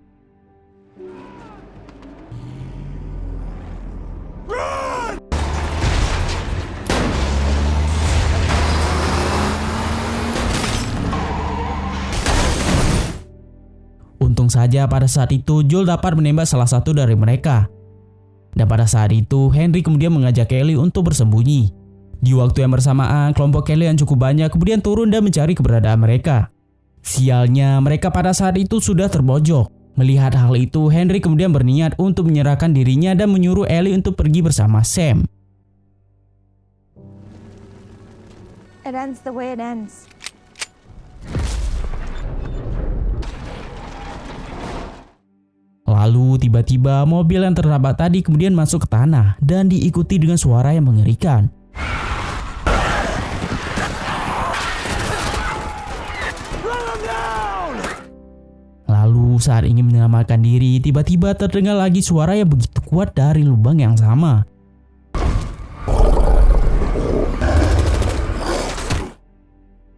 Untung saja pada saat itu Joel dapat menembak salah satu dari mereka. Dan pada saat itu Henry kemudian mengajak Ellie untuk bersembunyi. Di waktu yang bersamaan, kelompok Kelly yang cukup banyak kemudian turun dan mencari keberadaan mereka. Sialnya, mereka pada saat itu sudah terbojok. Melihat hal itu, Henry kemudian berniat untuk menyerahkan dirinya dan menyuruh Ellie untuk pergi bersama Sam.
It ends the way it ends.
Lalu tiba-tiba mobil yang terlambat tadi kemudian masuk ke tanah dan diikuti dengan suara yang mengerikan. Lalu saat ingin menyelamatkan diri, tiba-tiba terdengar lagi suara yang begitu kuat dari lubang yang sama.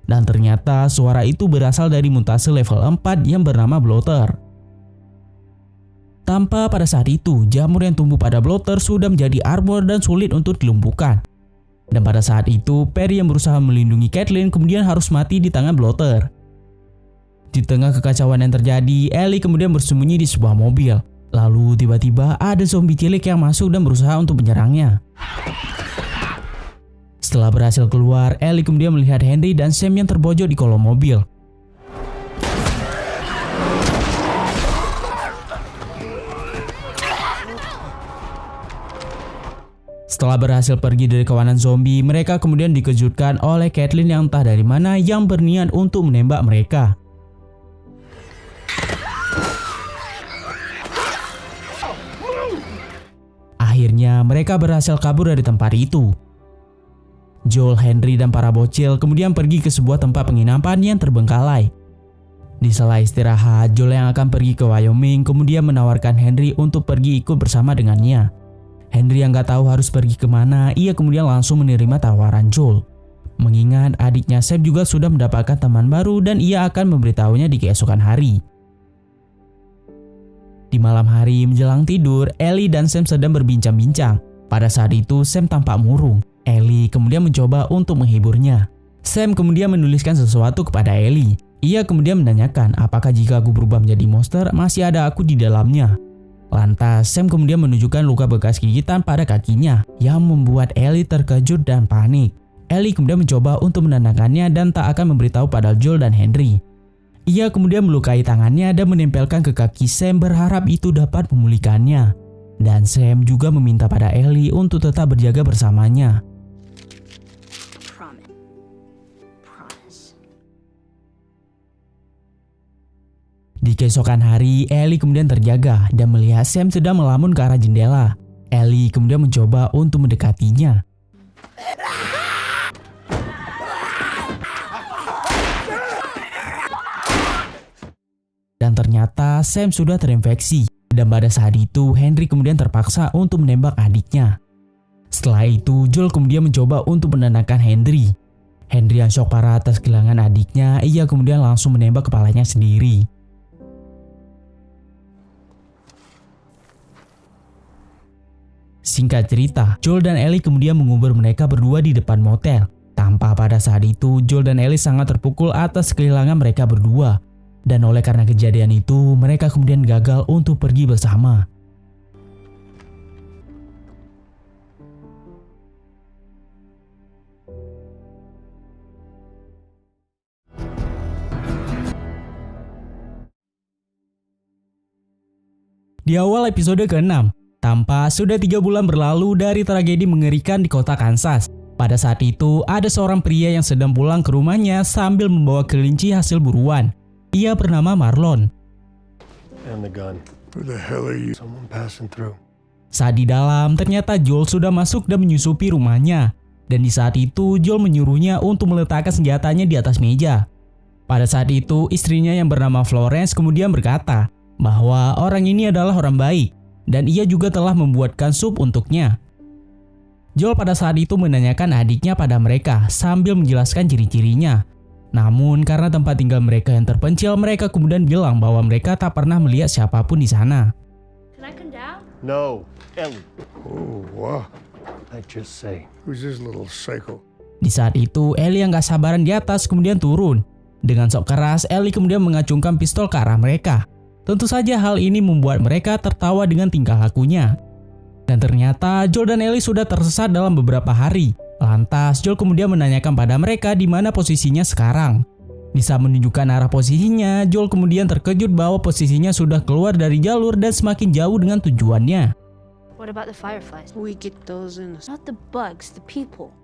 Dan ternyata suara itu berasal dari mutasi level 4 yang bernama bloater. Tanpa pada saat itu, jamur yang tumbuh pada bloater sudah menjadi armor dan sulit untuk dilumpuhkan. Dan pada saat itu, Perry yang berusaha melindungi Kathleen kemudian harus mati di tangan bloater. Di tengah kekacauan yang terjadi, Ellie kemudian bersembunyi di sebuah mobil. Lalu tiba-tiba ada zombie cilik yang masuk dan berusaha untuk menyerangnya. Setelah berhasil keluar, Ellie kemudian melihat Henry dan Sam yang terbojok di kolong mobil. Setelah berhasil pergi dari kawanan zombie, mereka kemudian dikejutkan oleh Kathleen yang entah dari mana yang berniat untuk menembak mereka. Akhirnya mereka berhasil kabur dari tempat itu. Joel, Henry, dan para bocil kemudian pergi ke sebuah tempat penginapan yang terbengkalai. Di sela istirahat, Joel yang akan pergi ke Wyoming kemudian menawarkan Henry untuk pergi ikut bersama dengannya. Henry yang gak tahu harus pergi kemana, ia kemudian langsung menerima tawaran Joel. Mengingat adiknya Sam juga sudah mendapatkan teman baru dan ia akan memberitahunya di keesokan hari. Di malam hari menjelang tidur, Ellie dan Sam sedang berbincang-bincang. Pada saat itu Sam tampak murung. Ellie kemudian mencoba untuk menghiburnya. Sam kemudian menuliskan sesuatu kepada Ellie. Ia kemudian menanyakan apakah jika aku berubah menjadi monster masih ada aku di dalamnya. Lantas Sam kemudian menunjukkan luka bekas gigitan pada kakinya yang membuat Ellie terkejut dan panik. Ellie kemudian mencoba untuk menenangkannya dan tak akan memberitahu pada Joel dan Henry. Ia kemudian melukai tangannya dan menempelkan ke kaki Sam berharap itu dapat memulihkannya. Dan Sam juga meminta pada Ellie untuk tetap berjaga bersamanya. Di keesokan hari, Ellie kemudian terjaga dan melihat Sam sedang melamun ke arah jendela. Ellie kemudian mencoba untuk mendekatinya. Dan ternyata Sam sudah terinfeksi. Dan pada saat itu, Henry kemudian terpaksa untuk menembak adiknya. Setelah itu, Joel kemudian mencoba untuk menenangkan Henry. Henry yang shock parah atas kehilangan adiknya, ia kemudian langsung menembak kepalanya sendiri. Singkat cerita, Joel dan Ellie kemudian mengubur mereka berdua di depan motel. Tanpa pada saat itu, Joel dan Ellie sangat terpukul atas kehilangan mereka berdua. Dan oleh karena kejadian itu, mereka kemudian gagal untuk pergi bersama. Di awal episode ke-6, tampak sudah 3 bulan berlalu dari tragedi mengerikan di kota Kansas. Pada saat itu, ada seorang pria yang sedang pulang ke rumahnya sambil membawa kelinci hasil buruan. Ia bernama Marlon.
And the gun. Who the hell are you? Someone passing through.
Saat di dalam, ternyata Joel sudah masuk dan menyusupi rumahnya. Dan di saat itu, Joel menyuruhnya untuk meletakkan senjatanya di atas meja. Pada saat itu, istrinya yang bernama Florence kemudian berkata bahwa orang ini adalah orang baik dan ia juga telah membuatkan sup untuknya. Joel pada saat itu menanyakan adiknya pada mereka sambil menjelaskan ciri-cirinya. Namun karena tempat tinggal mereka yang terpencil, mereka kemudian bilang bahwa mereka tak pernah melihat siapapun di sana.
Can I come down?
No, Ellie. Oh, what? I just say. Who's this little psycho?
Di saat itu, Ellie yang gak sabaran di atas kemudian turun. Dengan sok keras, Ellie kemudian mengacungkan pistol ke arah mereka. Tentu saja hal ini membuat mereka tertawa dengan tingkah lakunya. Dan ternyata Joel dan Ellie sudah tersesat dalam beberapa hari. Lantas Joel kemudian menanyakan pada mereka di mana posisinya sekarang. Di saat menunjukkan arah posisinya, Joel kemudian terkejut bahwa posisinya sudah keluar dari jalur dan semakin jauh dengan tujuannya.
What about the fireflies?
We get those in.
Not the bugs, the people.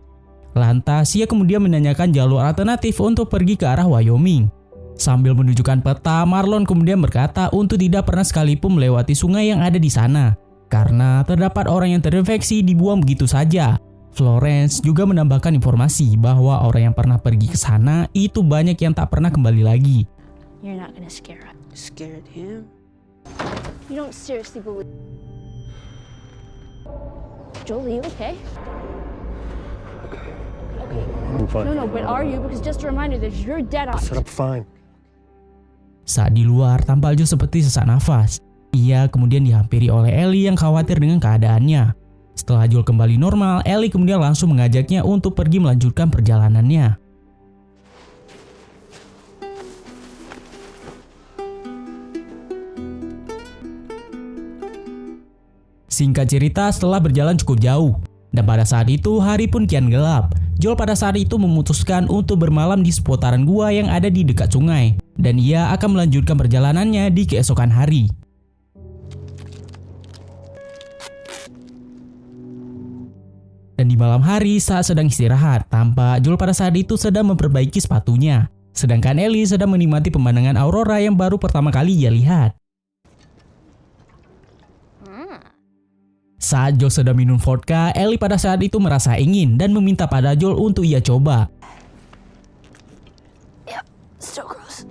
Lantas ia kemudian menanyakan jalur alternatif untuk pergi ke arah Wyoming. Sambil menunjukkan peta, Marlon kemudian berkata untuk tidak pernah sekalipun melewati sungai yang ada di sana. Karena terdapat orang yang terinfeksi dibuang begitu saja. Florence juga menambahkan informasi bahwa orang yang pernah pergi ke sana itu banyak yang tak pernah kembali lagi.
You're not gonna scare us.
Scared him?
You don't seriously believe. Joel, are you okay?
I'm fine.
No, but are you? Because just a reminder that you're dead on.
Said I'm fine.
Saat di luar, tampak Joel seperti sesak nafas. Ia kemudian dihampiri oleh Ellie yang khawatir dengan keadaannya. Setelah Joel kembali normal, Ellie kemudian langsung mengajaknya untuk pergi melanjutkan perjalanannya. Singkat cerita, setelah berjalan cukup jauh, dan pada saat itu hari pun kian gelap. Joel pada saat itu memutuskan untuk bermalam di seputaran gua yang ada di dekat sungai, dan ia akan melanjutkan perjalanannya di keesokan hari. Dan di malam hari saat sedang istirahat, tampak Joel pada saat itu sedang memperbaiki sepatunya. Sedangkan Ellie sedang menikmati pemandangan aurora yang baru pertama kali ia lihat. Saat Joel sedang minum vodka, Ellie pada saat itu merasa ingin dan meminta pada Joel untuk ia coba.
Still gross.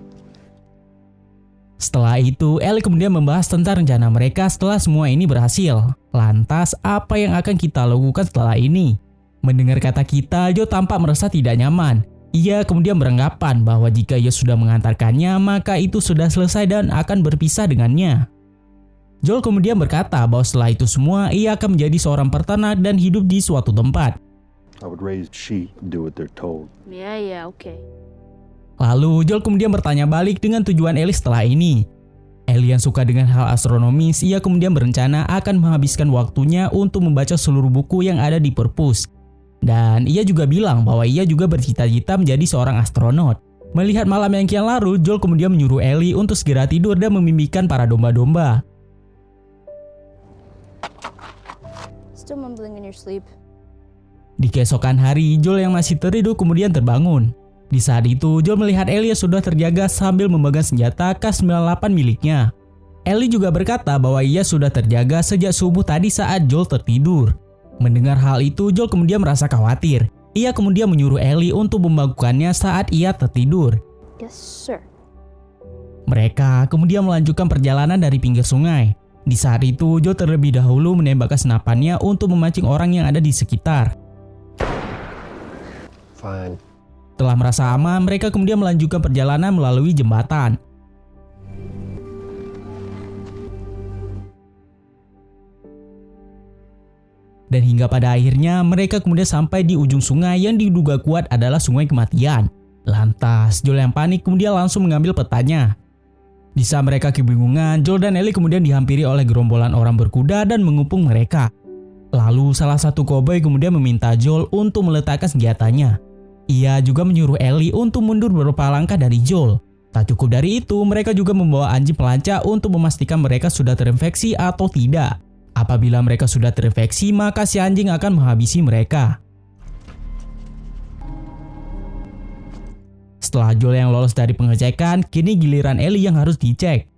Setelah itu, Ellie kemudian membahas tentang rencana mereka setelah semua ini berhasil. Lantas, apa yang akan kita lakukan setelah ini? Mendengar kata kita, Joel tampak merasa tidak nyaman. Ia kemudian beranggapan bahwa jika ia sudah mengantarkannya, maka itu sudah selesai dan akan berpisah dengannya. Joel kemudian berkata bahwa setelah itu semua, ia akan menjadi seorang peternak dan hidup di suatu tempat.
I would raise sheep and do what they're told.
Yeah, okay.
Lalu Joel kemudian bertanya balik dengan tujuan Ellie setelah ini. Ellie yang suka dengan hal astronomis, ia kemudian berencana akan menghabiskan waktunya untuk membaca seluruh buku yang ada di perpus. Dan ia juga bilang bahwa ia juga bercita-cita menjadi seorang astronot. Melihat malam yang kian larut, Joel kemudian menyuruh Ellie untuk segera tidur dan memimpikan para domba-domba.
Still mumbling in your sleep.
Di keesokan hari, Joel yang masih tertidur kemudian terbangun. Di saat itu, Joel melihat Ellie sudah terjaga sambil memegang senjata K98 miliknya. Ellie juga berkata bahwa ia sudah terjaga sejak subuh tadi saat Joel tertidur. Mendengar hal itu, Joel kemudian merasa khawatir. Ia kemudian menyuruh Ellie untuk membangunkannya saat ia tertidur.
Yes, sir.
Mereka kemudian melanjutkan perjalanan dari pinggir sungai. Di saat itu, Joel terlebih dahulu menembakkan senapannya untuk memancing orang yang ada di sekitar.
Fine.
Setelah merasa aman, mereka kemudian melanjutkan perjalanan melalui jembatan. Dan hingga pada akhirnya mereka kemudian sampai di ujung sungai yang diduga kuat adalah sungai kematian. Lantas Joel yang panik kemudian langsung mengambil petanya. Di saat mereka kebingungan, Joel dan Ellie kemudian dihampiri oleh gerombolan orang berkuda dan mengepung mereka. Lalu salah satu koboi kemudian meminta Joel untuk meletakkan senjatanya. Ia juga menyuruh Ellie untuk mundur beberapa langkah dari Joel. Tak cukup dari itu, mereka juga membawa anjing pelacak untuk memastikan mereka sudah terinfeksi atau tidak. Apabila mereka sudah terinfeksi, maka si anjing akan menghabisi mereka. Setelah Joel yang lolos dari pengecekan, kini giliran Ellie yang harus dicek.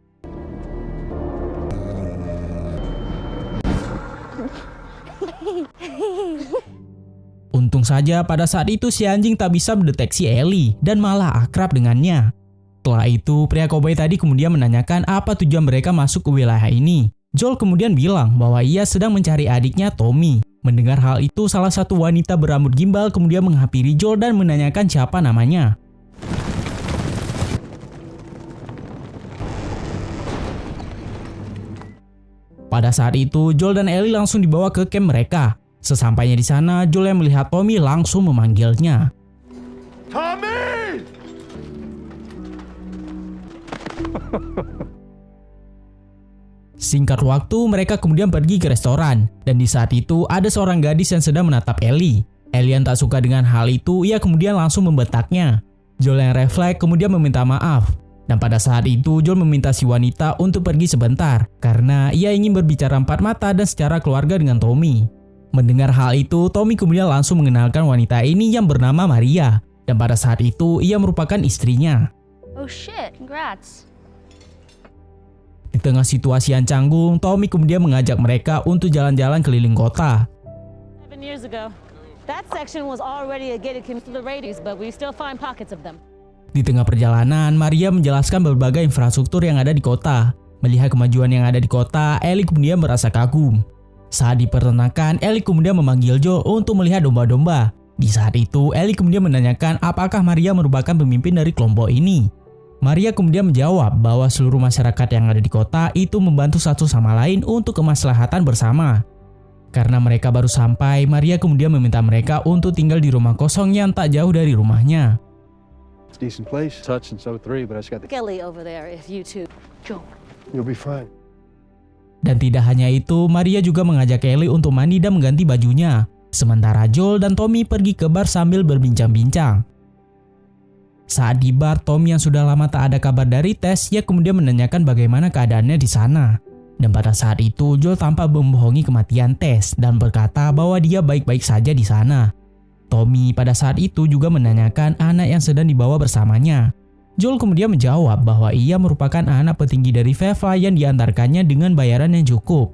Untung saja pada saat itu si anjing tak bisa mendeteksi Ellie dan malah akrab dengannya. Setelah itu, pria koboi tadi kemudian menanyakan apa tujuan mereka masuk ke wilayah ini. Joel kemudian bilang bahwa ia sedang mencari adiknya Tommy. Mendengar hal itu, salah satu wanita berambut gimbal kemudian menghampiri Joel dan menanyakan siapa namanya. Pada saat itu, Joel dan Ellie langsung dibawa ke camp mereka. Sesampainya di sana, Joel yang melihat Tommy langsung memanggilnya.
Tommy!
Singkat waktu, mereka kemudian pergi ke restoran. Dan di saat itu, ada seorang gadis yang sedang menatap Ellie. Ellie yang tak suka dengan hal itu, ia kemudian langsung membentaknya. Joel yang refleks kemudian meminta maaf. Dan pada saat itu, Joel meminta si wanita untuk pergi sebentar. Karena ia ingin berbicara empat mata dan secara keluarga dengan Tommy. Mendengar hal itu, Tommy kemudian langsung mengenalkan wanita ini yang bernama Maria. Dan pada saat itu, ia merupakan istrinya.
Oh shit, congrats.
Di tengah situasi yang canggung, Tommy kemudian mengajak mereka untuk jalan-jalan keliling kota.
7 years ago, that section was already a gated community to the raiders, but we still find pockets of them.
Di tengah perjalanan, Maria menjelaskan berbagai infrastruktur yang ada di kota. Melihat kemajuan yang ada di kota, Ellie kemudian merasa kagum. Saat di peternakan, Ellie kemudian memanggil Joel untuk melihat domba-domba. Di saat itu, Ellie kemudian menanyakan apakah Maria merupakan pemimpin dari kelompok ini. Maria kemudian menjawab bahwa seluruh masyarakat yang ada di kota itu membantu satu sama lain untuk kemaslahatan bersama. Karena mereka baru sampai, Maria kemudian meminta mereka untuk tinggal di rumah kosong yang tak jauh dari rumahnya.
It's a decent place. Touch and so 3, but I just got the...
Kelly over there, if you two.
Joel.
You'll be fine.
Dan tidak hanya itu, Maria juga mengajak Ellie untuk mandi dan mengganti bajunya. Sementara Joel dan Tommy pergi ke bar sambil berbincang-bincang. Saat di bar, Tommy yang sudah lama tak ada kabar dari Tess, ia kemudian menanyakan bagaimana keadaannya di sana. Dan pada saat itu, Joel tampak membohongi kematian Tess dan berkata bahwa dia baik-baik saja di sana. Tommy pada saat itu juga menanyakan anak yang sedang dibawa bersamanya. Joel kemudian menjawab bahwa ia merupakan anak petinggi dari Firefly yang diantarkannya dengan bayaran yang cukup.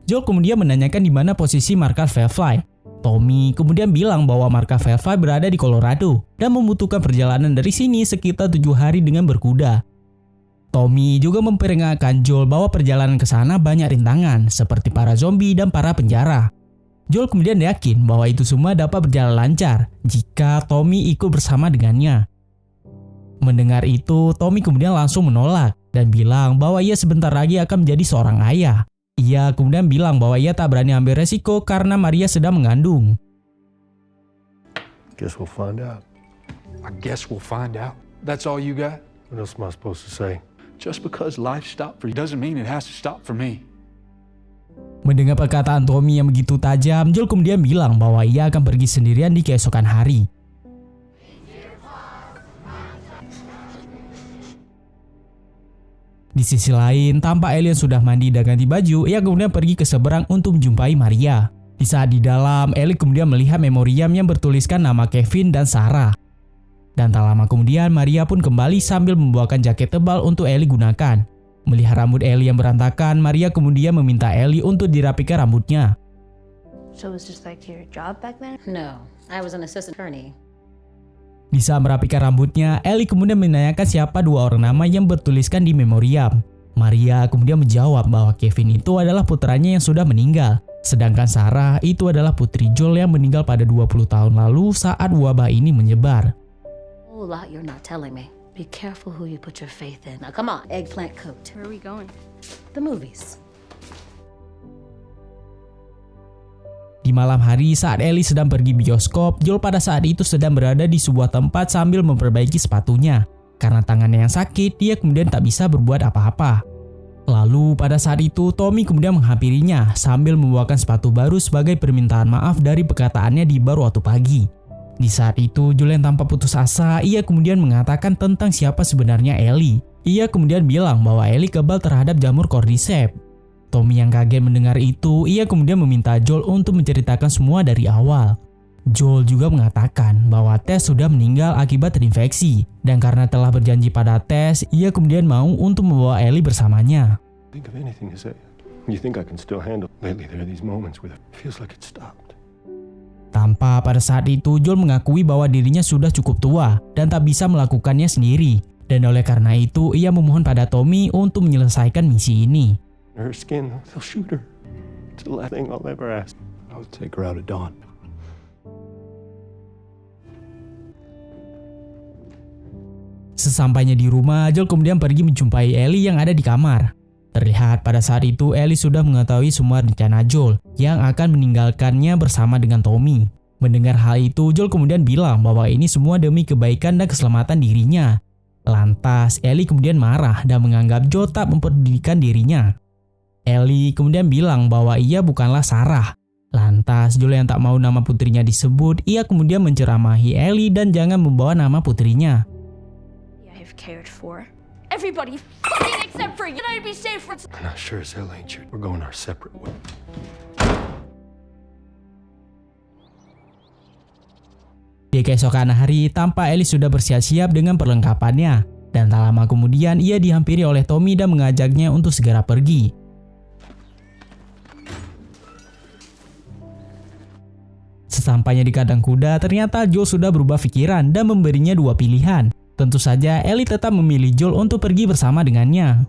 Joel kemudian menanyakan di mana posisi markas Firefly. Tommy kemudian bilang bahwa markas Firefly berada di Colorado dan membutuhkan perjalanan dari sini sekitar 7 hari dengan berkuda. Tommy juga memperingatkan Joel bahwa perjalanan ke sana banyak rintangan seperti para zombie dan para penjara. Joel kemudian yakin bahwa itu semua dapat berjalan lancar jika Tommy ikut bersama dengannya. Mendengar itu, Tommy kemudian langsung menolak dan bilang bahwa ia sebentar lagi akan menjadi seorang ayah. Ia kemudian bilang bahwa ia tak berani ambil resiko karena Maria sedang mengandung.
Guess we'll find out.
I guess we'll find out. That's all you got?
What else am I supposed to say?
Just because life stopped for you doesn't mean it has to stop for me.
Mendengar perkataan Tommy yang begitu tajam, Joel kemudian bilang bahwa ia akan pergi sendirian di keesokan hari. Di sisi lain, tampak Ellie yang sudah mandi dan ganti baju, ia kemudian pergi ke seberang untuk menjumpai Maria. Di saat di dalam, Ellie kemudian melihat memoriam yang bertuliskan nama Kevin dan Sarah. Dan tak lama kemudian, Maria pun kembali sambil membawakan jaket tebal untuk Ellie gunakan. Melihat rambut Ellie yang berantakan, Maria kemudian meminta Ellie untuk dirapikan rambutnya.
So it was just like your job back then?
No, I was an assistant attorney.
Di saat merapikan rambutnya, Ellie kemudian menanyakan siapa 2 orang nama yang bertuliskan di memoriam. Maria kemudian menjawab bahwa Kevin itu adalah putranya yang sudah meninggal. Sedangkan Sarah itu adalah putri Joel yang meninggal pada 20 tahun lalu saat wabah ini menyebar.
A whole lot you're not telling me. Be careful who you put your faith in. Now come on, eggplant coat.
Where are we going?
The movies.
Di malam hari saat Ellie sedang pergi bioskop, Joel pada saat itu sedang berada di sebuah tempat sambil memperbaiki sepatunya. Karena tangannya yang sakit, dia kemudian tak bisa berbuat apa-apa. Lalu pada saat itu Tommy kemudian menghampirinya sambil membawakan sepatu baru sebagai permintaan maaf dari perkataannya di bar waktu pagi. Di saat itu Joel yang tanpa putus asa, ia kemudian mengatakan tentang siapa sebenarnya Ellie. Ia kemudian bilang bahwa Ellie kebal terhadap jamur cordyceps. Tommy yang kaget mendengar itu, ia kemudian meminta Joel untuk menceritakan semua dari awal. Joel juga mengatakan bahwa Tess sudah meninggal akibat terinfeksi, dan karena telah berjanji pada Tess, ia kemudian mau untuk membawa Ellie bersamanya.
Think of anything to say. You think I can still handle? Lately there are these moments where it feels like it stopped.
Tanpa pada saat itu Joel mengakui bahwa dirinya sudah cukup tua dan tak bisa melakukannya sendiri, dan oleh karena itu ia memohon pada Tommy untuk menyelesaikan misi ini.
Her skin, they'll shoot her. It's the last thing I'll ever ask. I'll take her out at dawn.
Sesampainya di rumah, Joel kemudian pergi menjumpai Ellie yang ada di kamar. Terlihat pada saat itu Ellie sudah mengetahui semua rencana Joel yang akan meninggalkannya bersama dengan Tommy. Mendengar hal itu, Joel kemudian bilang bahwa ini semua demi kebaikan dan keselamatan dirinya. Lantas, Ellie kemudian marah dan menganggap Joel tak memperdulikan dirinya. Ellie kemudian bilang bahwa ia bukanlah Sarah. Lantas, Joel yang tak mau nama putrinya disebut, ia kemudian menceramahi Ellie dan jangan membawa nama putrinya.
I've cared for everybody fucking except for you. I'd be safe for...
I'm not sure as hell ain't you. We're going our separate way.
Di keesokan hari, tampak Ellie sudah bersiap-siap dengan perlengkapannya. Dan tak lama kemudian, ia dihampiri oleh Tommy dan mengajaknya untuk segera pergi. Sesampainya di kandang kuda, ternyata Joel sudah berubah pikiran dan memberinya dua pilihan. Tentu saja, Ellie tetap memilih Joel untuk pergi bersama dengannya.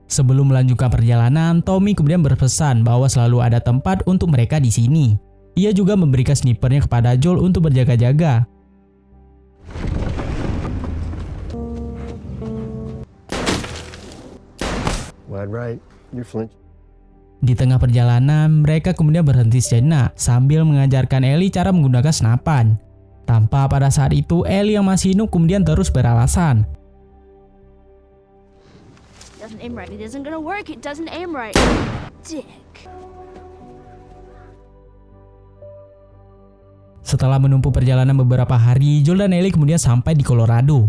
Sebelum melanjutkan perjalanan, Tommy kemudian berpesan bahwa selalu ada tempat untuk mereka di sini. Ia juga memberikan snipernya kepada Joel untuk berjaga-jaga.
Wide right. You're flinch.
Di tengah perjalanan, mereka kemudian berhenti sejenak sambil mengajarkan Ellie cara menggunakan senapan. Tanpa pada saat itu, Ellie yang masih hidup kemudian terus beralasan.
Doesn't aim right. It isn't gonna work. It doesn't aim right. Dick.
Setelah menempuh perjalanan beberapa hari, Joel dan Ellie kemudian sampai di Colorado.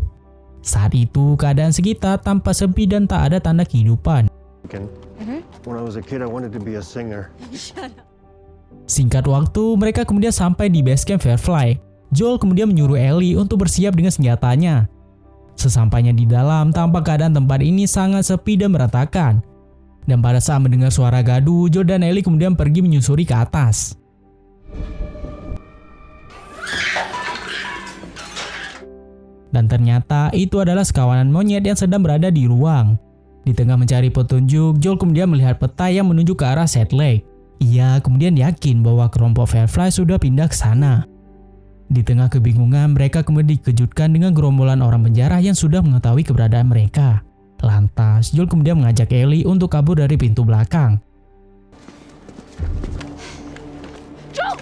Saat itu, keadaan sekitar tampak sepi dan tak ada tanda kehidupan.
When I was a kid, I wanted to be a singer.
Singkat waktu, mereka kemudian sampai di base camp Firefly. Joel kemudian menyuruh Ellie untuk bersiap dengan senjatanya. Sesampainya di dalam, tampak keadaan tempat ini sangat sepi dan berantakan. Dan pada saat mendengar suara gaduh, Joel dan Ellie kemudian pergi menyusuri ke atas. Dan ternyata itu adalah sekawanan monyet yang sedang berada di ruang. Di tengah mencari petunjuk, Joel kemudian melihat peta yang menuju ke arah Salt Lake. Ia kemudian yakin bahwa kelompok Firefly sudah pindah ke sana. Di tengah kebingungan, mereka kemudian dikejutkan dengan gerombolan orang penjara yang sudah mengetahui keberadaan mereka. Lantas, Joel kemudian mengajak Ellie untuk kabur dari pintu belakang.
Joel!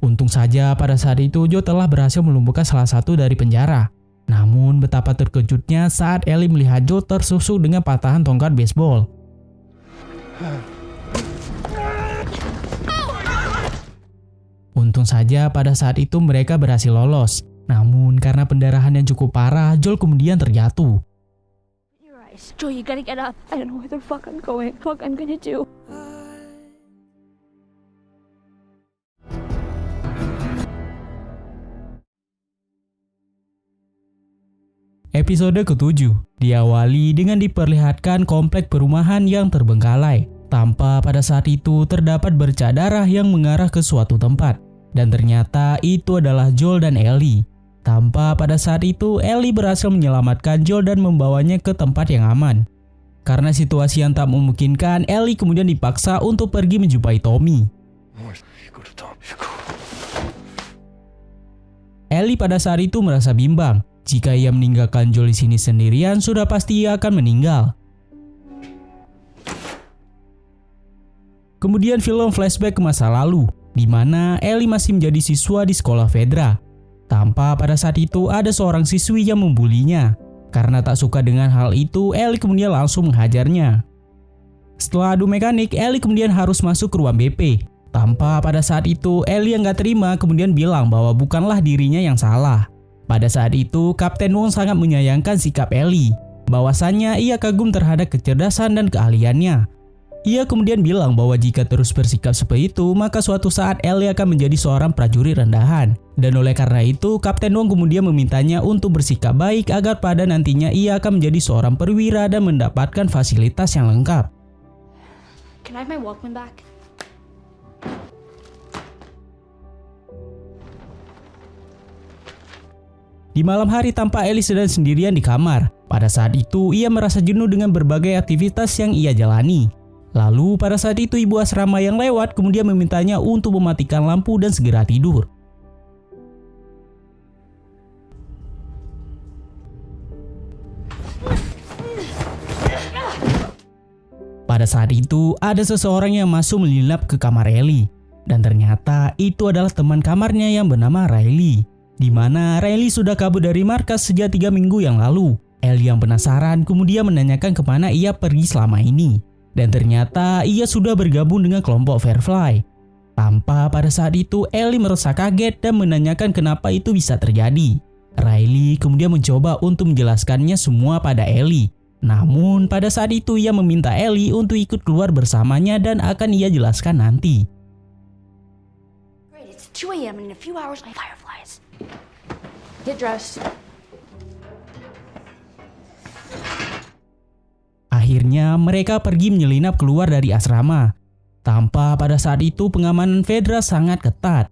Untung saja pada saat itu Joel telah berhasil melumpuhkan salah satu dari penjara. Namun betapa terkejutnya saat Ellie melihat Joel tersusuk dengan patahan tongkat baseball. Untung saja pada saat itu mereka berhasil lolos. Namun karena pendarahan yang cukup parah, Joel kemudian terjatuh.
Joel, you gotta get up. I don't know where the fuck I'm going. Fuck I'm gonna do.
Episode ke-7 diawali dengan diperlihatkan komplek perumahan yang terbengkalai. Tanpa pada saat itu terdapat bercak darah yang mengarah ke suatu tempat. Dan ternyata itu adalah Joel dan Ellie. Tanpa pada saat itu Ellie berhasil menyelamatkan Joel dan membawanya ke tempat yang aman. Karena situasi yang tak memungkinkan, Ellie kemudian dipaksa untuk pergi menjumpai Tommy. Ellie pada saat itu merasa bimbang. Jika ia meninggalkan Joel di sini sendirian, sudah pasti ia akan meninggal. Kemudian film flashback ke masa lalu, di mana Ellie masih menjadi siswa di sekolah Fedra. Tanpa pada saat itu ada seorang siswi yang membulinya. Karena tak suka dengan hal itu, Ellie kemudian langsung menghajarnya. Setelah adu mekanik, Ellie kemudian harus masuk ke ruang BP. Tanpa pada saat itu, Ellie yang gak terima kemudian bilang bahwa bukanlah dirinya yang salah. Pada saat itu, Kapten Wong sangat menyayangkan sikap Ellie. Bahwasannya ia kagum terhadap kecerdasan dan keahliannya. Ia kemudian bilang bahwa jika terus bersikap seperti itu, maka suatu saat Ellie akan menjadi seorang prajurit rendahan. Dan oleh karena itu, Kapten Wong kemudian memintanya untuk bersikap baik agar pada nantinya ia akan menjadi seorang perwira dan mendapatkan fasilitas yang lengkap.
Can I have my Walkman back?
Di malam hari tampak Ellie sedang sendirian di kamar. Pada saat itu, ia merasa jenuh dengan berbagai aktivitas yang ia jalani. Lalu pada saat itu ibu asrama yang lewat kemudian memintanya untuk mematikan lampu dan segera tidur. Pada saat itu ada seseorang yang masuk menyelinap ke kamar Ellie. Dan ternyata itu adalah teman kamarnya yang bernama Riley. Di mana Riley sudah kabur dari markas sejak 3 minggu yang lalu. Ellie yang penasaran kemudian menanyakan kemana ia pergi selama ini. Dan ternyata ia sudah bergabung dengan kelompok Firefly. Tanpa pada saat itu Ellie merasa kaget dan menanyakan kenapa itu bisa terjadi. Riley kemudian mencoba untuk menjelaskannya semua pada Ellie. Namun pada saat itu ia meminta Ellie untuk ikut keluar bersamanya dan akan ia jelaskan nanti.
Great, it's 2 a.m. and in a few hours I fireflies. Get dressed.
Akhirnya mereka pergi menyelinap keluar dari asrama. Tanpa pada saat itu pengamanan Fedra sangat ketat.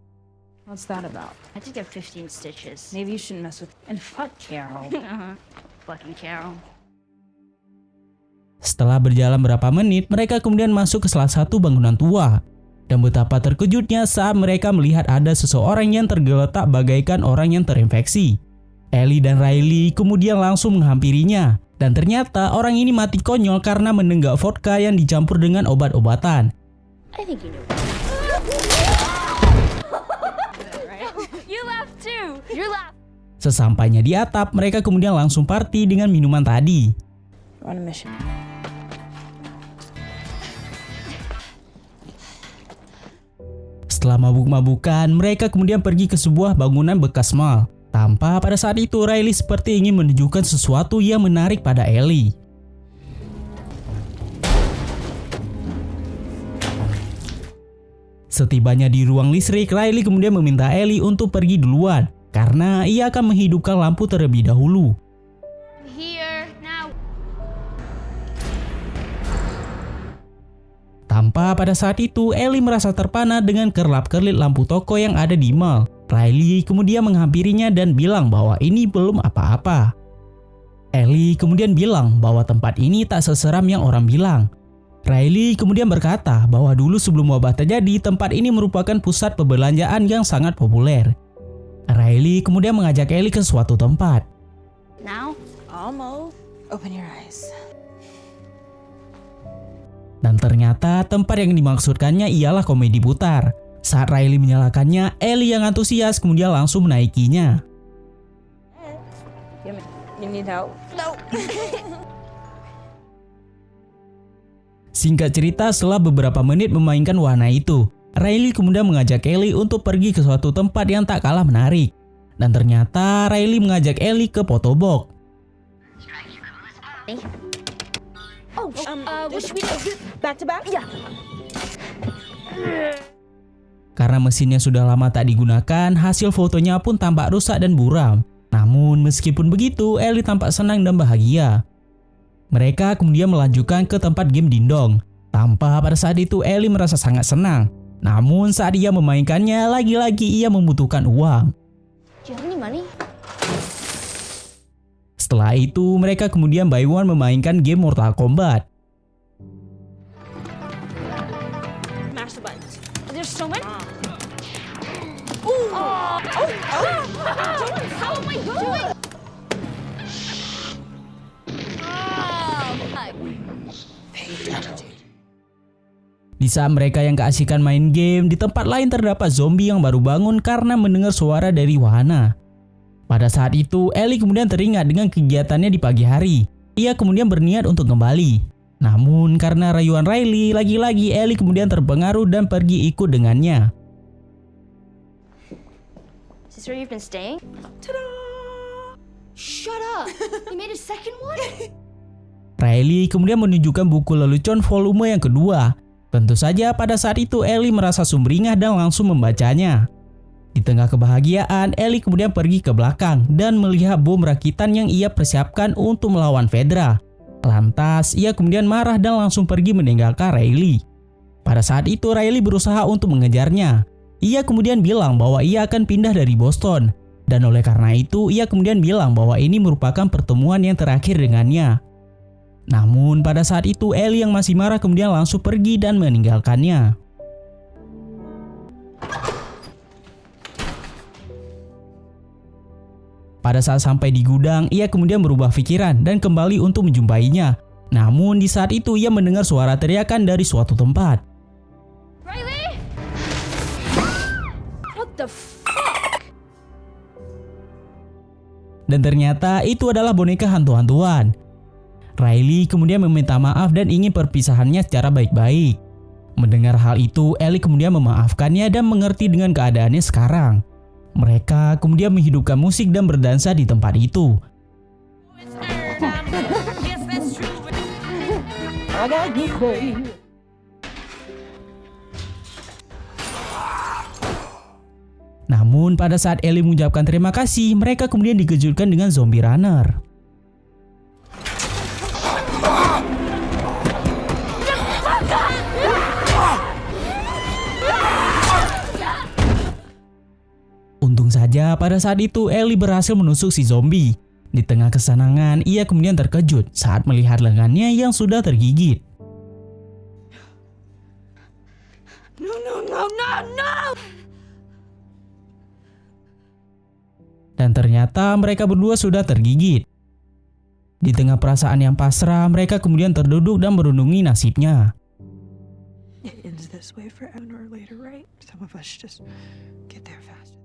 What's that about?
I did get 15 stitches.
Maybe you shouldn't mess with. And fuck Carol.
Fucking Carol.
Setelah berjalan berapa menit, mereka kemudian masuk ke salah satu bangunan tua. Dan betapa terkejutnya saat mereka melihat ada seseorang yang tergeletak bagaikan orang yang terinfeksi. Ellie dan Riley kemudian langsung menghampirinya. Dan ternyata orang ini mati konyol karena menenggak vodka yang dicampur dengan obat-obatan.
I think you knew. You laughed too. You laughed.
Sesampainya di atap, mereka kemudian langsung party dengan minuman tadi.
On a mission.
Setelah mabuk-mabukan, mereka kemudian pergi ke sebuah bangunan bekas mall. Tanpa pada saat itu Riley seperti ingin menunjukkan sesuatu yang menarik pada Ellie. Setibanya di ruang listrik, Riley kemudian meminta Ellie untuk pergi duluan karena ia akan menghidupkan lampu terlebih dahulu.
Here now.
Tanpa pada saat itu Ellie merasa terpana dengan kerlap-kerlip lampu toko yang ada di mall. Riley kemudian menghampirinya dan bilang bahwa ini belum apa-apa. Ellie kemudian bilang bahwa tempat ini tak seseram yang orang bilang. Riley kemudian berkata bahwa dulu sebelum wabah terjadi, tempat ini merupakan pusat perbelanjaan yang sangat populer. Riley kemudian mengajak Ellie ke suatu tempat.
Now?
Almost. Open your eyes.
Dan ternyata tempat yang dimaksudkannya ialah komedi putar. Saat Riley menyalakannya, Ellie yang antusias kemudian langsung menaikinya.
You need help? No.
Singkat cerita, setelah beberapa menit memainkan wahana itu, Riley kemudian mengajak Ellie untuk pergi ke suatu tempat yang tak kalah menarik. Dan ternyata Riley mengajak Ellie ke Photobok.
What should we do?
Back to back?
Yeah.
Karena mesinnya sudah lama tak digunakan, hasil fotonya pun tampak rusak dan buram. Namun meskipun begitu, Ellie tampak senang dan bahagia. Mereka kemudian melanjutkan ke tempat game dindong. Tanpa pada saat itu Ellie merasa sangat senang. Namun saat ia memainkannya, lagi-lagi ia membutuhkan uang.
Do you have any money?
Setelah itu, mereka kemudian by one memainkan game Mortal Kombat.
Mash the buttons.
There's so many. How am I doing?
Di saat mereka yang keasikan main game, di tempat lain terdapat zombie yang baru bangun karena mendengar suara dari wahana. Pada saat itu, Ellie kemudian teringat dengan kegiatannya di pagi hari. Ia kemudian berniat untuk kembali. Namun karena rayuan Riley, lagi-lagi Ellie kemudian terpengaruh dan pergi ikut dengannya.
Is this where you've been staying?
Ta-da!
Shut up! You made a second one?
Riley kemudian menunjukkan buku lelucon volume yang kedua. Tentu saja pada saat itu Ellie merasa sumringah dan langsung membacanya. Di tengah kebahagiaan, Ellie kemudian pergi ke belakang dan melihat bom rakitan yang ia persiapkan untuk melawan Fedra. Lantas, ia kemudian marah dan langsung pergi meninggalkan Riley. Pada saat itu, Riley berusaha untuk mengejarnya. Ia kemudian bilang bahwa ia akan pindah dari Boston. Dan oleh karena itu, ia kemudian bilang bahwa ini merupakan pertemuan yang terakhir dengannya. Namun pada saat itu Ellie yang masih marah kemudian langsung pergi dan meninggalkannya. Pada saat sampai di gudang, ia kemudian berubah pikiran dan kembali untuk menjumpainya. Namun di saat itu ia mendengar suara teriakan dari suatu tempat.
Riley? What the fuck?
Dan ternyata itu adalah boneka hantu-hantuan. Riley kemudian meminta maaf dan ingin perpisahannya secara baik-baik. Mendengar hal itu, Ellie kemudian memaafkannya dan mengerti dengan keadaannya sekarang. Mereka kemudian menghidupkan musik dan berdansa di tempat itu.
Yes, that's true.
Namun pada saat Ellie mengucapkan terima kasih, mereka kemudian dikejutkan dengan zombie runner. Untung saja pada saat itu Ellie berhasil menusuk si zombie. Di tengah kesenangan, ia kemudian terkejut saat melihat lengannya yang sudah tergigit.
No, no, no, no, no!
Dan ternyata mereka berdua sudah tergigit. Di tengah perasaan yang pasrah, mereka kemudian terduduk dan merenungi nasibnya.
It ends this way for sooner or later, right? Some of us just get there faster.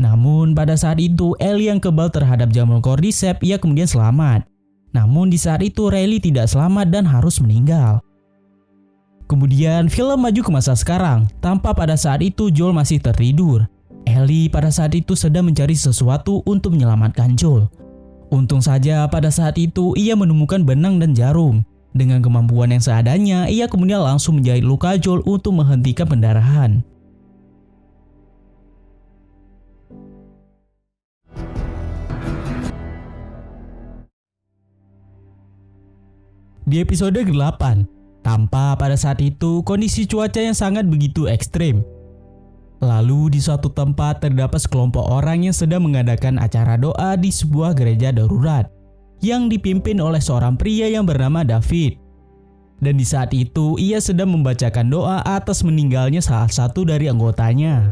Namun pada saat itu Ellie yang kebal terhadap jamur cordyceps ia kemudian selamat. Namun di saat itu Riley tidak selamat dan harus meninggal. Kemudian film maju ke masa sekarang. Tampak pada saat itu Joel masih tertidur. Ellie pada saat itu sedang mencari sesuatu untuk menyelamatkan Joel. Untung saja pada saat itu ia menemukan benang dan jarum. Dengan kemampuan yang seadanya, ia kemudian langsung menjahit luka Joel untuk menghentikan pendarahan. Di episode ke-8, tampak pada saat itu kondisi cuaca yang sangat begitu ekstrim. Lalu di suatu tempat terdapat sekelompok orang yang sedang mengadakan acara doa di sebuah gereja darurat yang dipimpin oleh seorang pria yang bernama David. Dan di saat itu ia sedang membacakan doa atas meninggalnya salah satu dari anggotanya.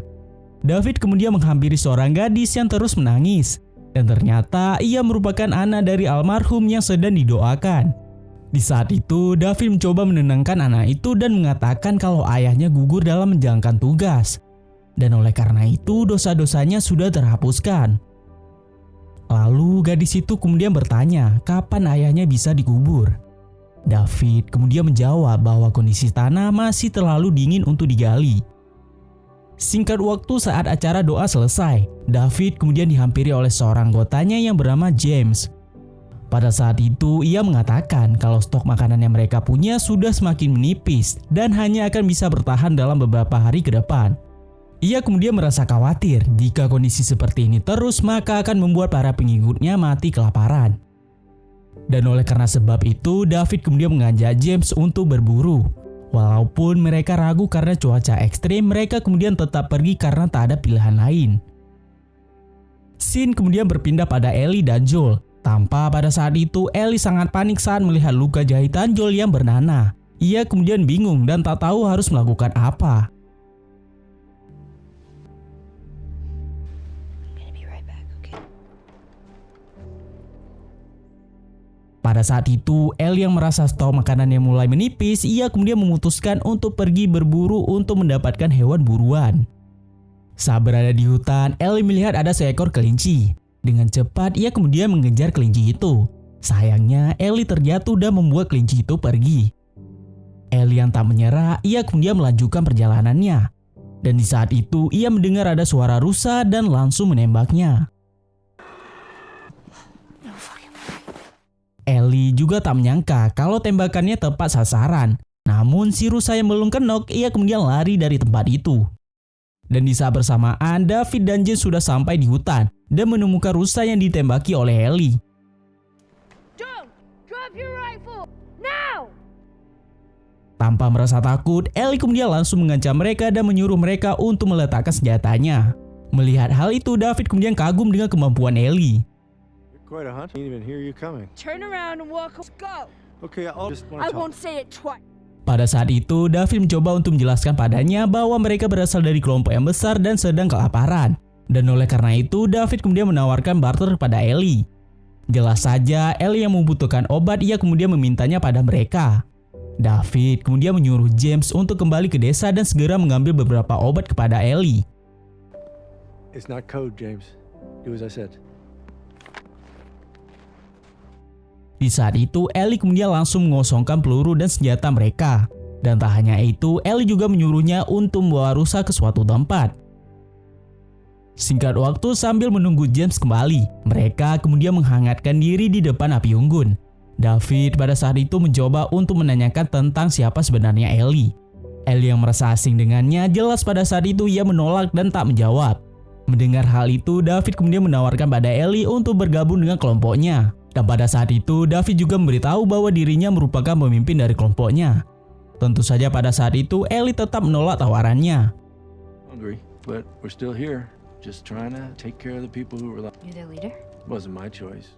David kemudian menghampiri seorang gadis yang terus menangis. Dan ternyata ia merupakan anak dari almarhum yang sedang didoakan. Di saat itu, David mencoba menenangkan anak itu dan mengatakan kalau ayahnya gugur dalam menjalankan tugas. Dan oleh karena itu, dosa-dosanya sudah terhapuskan. Lalu gadis itu kemudian bertanya kapan ayahnya bisa dikubur. David kemudian menjawab bahwa kondisi tanah masih terlalu dingin untuk digali. Singkat waktu saat acara doa selesai, David kemudian dihampiri oleh seorang anggotanya yang bernama James. Pada saat itu ia mengatakan kalau stok makanan yang mereka punya sudah semakin menipis dan hanya akan bisa bertahan dalam beberapa hari ke depan. Ia kemudian merasa khawatir jika kondisi seperti ini terus maka akan membuat para pengikutnya mati kelaparan. Dan oleh karena sebab itu David kemudian mengajak James untuk berburu. Walaupun mereka ragu karena cuaca ekstrim, mereka kemudian tetap pergi karena tak ada pilihan lain. Scene kemudian berpindah pada Ellie dan Joel. Tampak pada saat itu Ellie sangat panik saat melihat luka jahitan Joel yang bernanah. Ia kemudian bingung dan tak tahu harus melakukan apa. Pada saat itu, Ellie yang merasa stok makanannya mulai menipis, ia kemudian memutuskan untuk pergi berburu untuk mendapatkan hewan buruan. Saat berada di hutan, Ellie melihat ada seekor kelinci. Dengan cepat, ia kemudian mengejar kelinci itu. Sayangnya, Ellie terjatuh dan membuat kelinci itu pergi. Ellie yang tak menyerah, ia kemudian melanjutkan perjalanannya. Dan di saat itu, ia mendengar ada suara rusa dan langsung menembaknya. Ellie juga tak menyangka kalau tembakannya tepat sasaran. Namun si rusa yang belum kenok, ia kemudian lari dari tempat itu. Dan di saat bersamaan, David dan James sudah sampai di hutan dan menemukan rusa yang ditembaki oleh Ellie.
Don't drop your rifle now!
Tanpa merasa takut, Ellie kemudian langsung mengancam mereka dan menyuruh mereka untuk meletakkan senjatanya. Melihat hal itu, David kemudian kagum dengan kemampuan Ellie.
Quite a hunt. Didn't even hear you coming.
Turn around and walk. Let's go.
Okay, I'll just want
I
to talk.
won't say it twice.
Pada saat itu, David mencoba untuk menjelaskan padanya bahwa mereka berasal dari kelompok yang besar dan sedang kelaparan. Dan oleh karena itu, David kemudian menawarkan barter pada Ellie. Jelas saja, Ellie yang membutuhkan obat, ia kemudian memintanya pada mereka. David kemudian menyuruh James untuk kembali ke desa dan segera mengambil beberapa obat kepada Ellie.
It's not code, James. Do as I said.
Di saat itu, Ellie kemudian langsung mengosongkan peluru dan senjata mereka. Dan tak hanya itu, Ellie juga menyuruhnya untuk membawa rusa ke suatu tempat. Singkat waktu sambil menunggu James kembali, mereka kemudian menghangatkan diri di depan api unggun. David pada saat itu mencoba untuk menanyakan tentang siapa sebenarnya Ellie. Ellie yang merasa asing dengannya, jelas pada saat itu ia menolak dan tak menjawab. Mendengar hal itu, David kemudian menawarkan pada Ellie untuk bergabung dengan kelompoknya. Dan pada saat itu, David juga memberitahu bahwa dirinya merupakan pemimpin dari kelompoknya. Tentu saja pada saat itu, Ellie tetap menolak tawarannya.
Hungry, but we're still here. Just trying to take care of the people who were left.
You're the leader?
Wasn't my choice.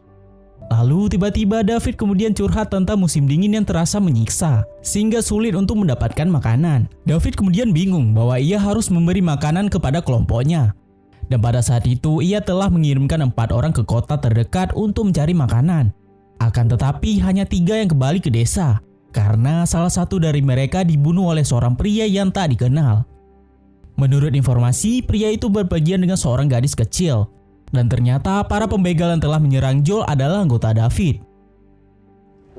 Lalu tiba-tiba David kemudian curhat tentang musim dingin yang terasa menyiksa, sehingga sulit untuk mendapatkan makanan. David kemudian bingung bahwa ia harus memberi makanan kepada kelompoknya. Dan pada saat itu ia telah mengirimkan 4 orang ke kota terdekat untuk mencari makanan. Akan tetapi hanya 3 yang kembali ke desa, karena salah satu dari mereka dibunuh oleh seorang pria yang tak dikenal. Menurut informasi, pria itu berpergian dengan seorang gadis kecil. Dan ternyata para pembegal yang telah menyerang Joel adalah anggota David.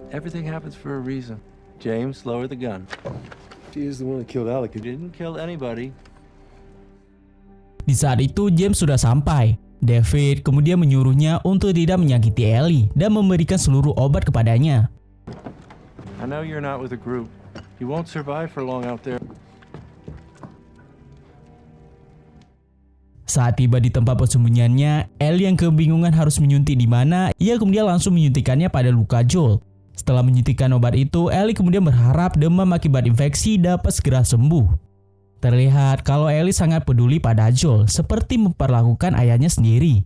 Everything happens for a reason. James, lower the gun. She is the one that killed Alec. You didn't kill anybody.
Di saat itu James sudah sampai. David kemudian menyuruhnya untuk tidak menyakiti Ellie dan memberikan seluruh obat kepadanya.
I know you're not with a group. You won't survive for long out there.
Saat tiba di tempat persembunyiannya, Ellie yang kebingungan harus menyuntik di mana, ia kemudian langsung menyuntikkannya pada luka Joel. Setelah menyuntikkan obat itu, Ellie kemudian berharap demam akibat infeksi dapat segera sembuh. Terlihat kalau Ellie sangat peduli pada Joel, seperti memperlakukan ayahnya sendiri.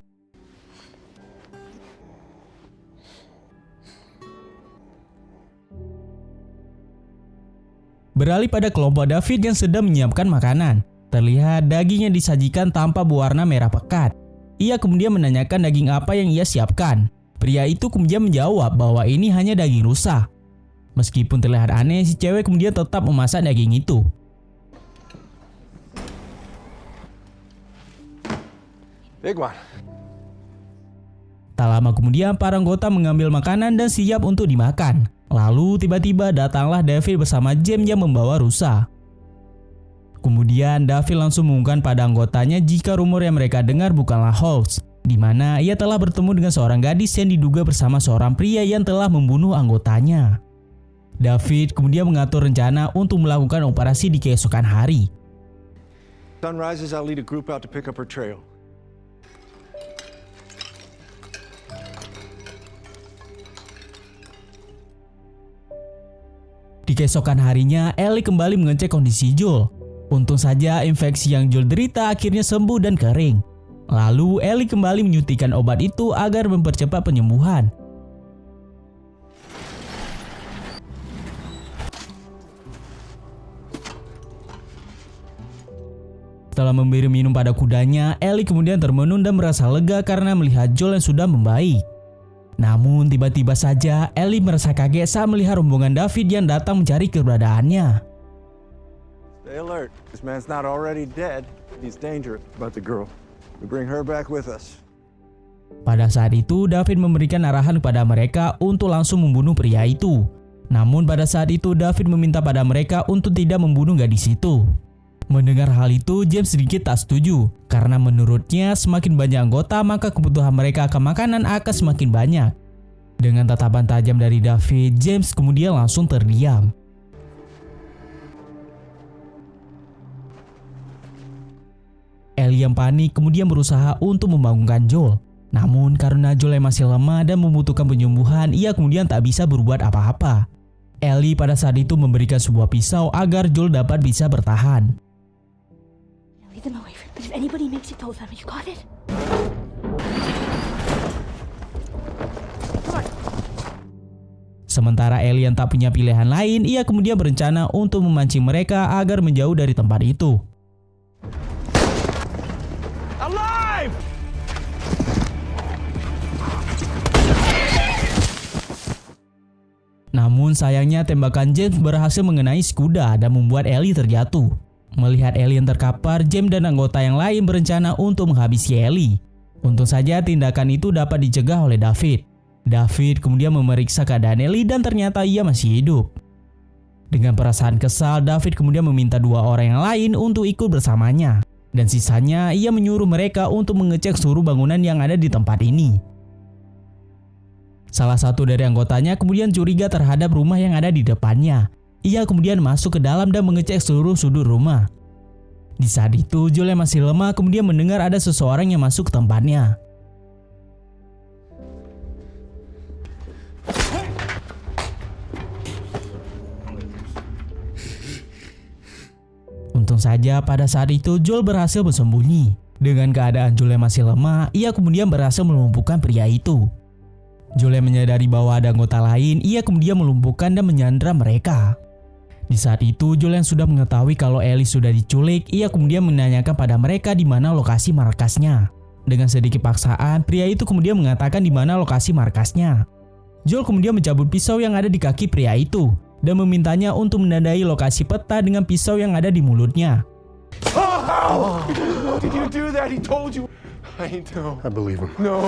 Beralih pada kelompok David yang sedang menyiapkan makanan. Terlihat daging yang disajikan tanpa berwarna merah pekat. Ia kemudian menanyakan daging apa yang ia siapkan. Pria itu kemudian menjawab bahwa ini hanya daging rusa. Meskipun terlihat aneh, si cewek kemudian tetap memasak daging itu.
Big one.
Tak lama kemudian para anggota mengambil makanan dan siap untuk dimakan. Lalu tiba-tiba datanglah David bersama James yang membawa rusa. Kemudian David langsung mengumumkan pada anggotanya jika rumor yang mereka dengar bukanlah hoax, di mana ia telah bertemu dengan seorang gadis yang diduga bersama seorang pria yang telah membunuh anggotanya. David kemudian mengatur rencana untuk melakukan operasi di keesokan hari.
Sun rises, I'll lead a group out to pick up her trail.
Di keesokan harinya, Ellie kembali mengecek kondisi Joel. Untung saja infeksi yang Joel derita akhirnya sembuh dan kering. Lalu Ellie kembali menyuntikkan obat itu agar mempercepat penyembuhan. Setelah memberi minum pada kudanya, Ellie kemudian termenung dan merasa lega karena melihat Joel yang sudah membaik. Namun tiba-tiba saja Ellie merasa kaget saat melihat rombongan David yang datang mencari keberadaannya.
Stay alert. This man's not already dead. He's dangerous. About the girl. We bring her back with us.
Pada saat itu, David memberikan arahan kepada mereka untuk langsung membunuh pria itu. Namun pada saat itu, David meminta pada mereka untuk tidak membunuh gadis itu. Mendengar hal itu, James sedikit tak setuju. Karena menurutnya, semakin banyak anggota, maka kebutuhan mereka akan makanan akan semakin banyak. Dengan tatapan tajam dari David, James kemudian langsung terdiam. Ellie yang panik kemudian berusaha untuk membangunkan Joel. Namun karena Joel yang masih lemah dan membutuhkan penyembuhan, ia kemudian tak bisa berbuat apa-apa. Ellie pada saat itu memberikan sebuah pisau agar Joel dapat bisa bertahan.
Lead them away from it, but if anybody makes it, tell them you got it.
Sementara Ellie yang tak punya pilihan lain, ia kemudian berencana untuk memancing mereka agar menjauh dari tempat itu.
Alive!
Namun sayangnya tembakan James berhasil mengenai si kuda dan membuat Ellie terjatuh. Melihat Ellie yang terkapar, James dan anggota yang lain berencana untuk menghabisi Ellie. Untung saja tindakan itu dapat dicegah oleh David. David kemudian memeriksa keadaan Ellie dan ternyata ia masih hidup. Dengan perasaan kesal, David kemudian meminta dua orang yang lain untuk ikut bersamanya. Dan sisanya ia menyuruh mereka untuk mengecek seluruh bangunan yang ada di tempat ini. Salah satu dari anggotanya kemudian curiga terhadap rumah yang ada di depannya. Ia kemudian masuk ke dalam dan mengecek seluruh sudut rumah. Di saat itu, Joel yang masih lemah kemudian mendengar ada seseorang yang masuk ke tempatnya. Untung saja pada saat itu Joel berhasil bersembunyi. Dengan keadaan Joel yang masih lemah, ia kemudian berhasil melumpuhkan pria itu. Joel yang menyadari bahwa ada anggota lain, ia kemudian melumpuhkan dan menyandra mereka. Di saat itu, Joel yang sudah mengetahui kalau Ellie sudah diculik, ia kemudian menanyakan pada mereka di mana lokasi markasnya. Dengan sedikit paksaan, pria itu kemudian mengatakan di mana lokasi markasnya. Joel kemudian mencabut pisau yang ada di kaki pria itu dan memintanya untuk menandai lokasi peta dengan pisau yang ada di mulutnya.
Oh! Did you do that? He told you. I know. I believe him. No.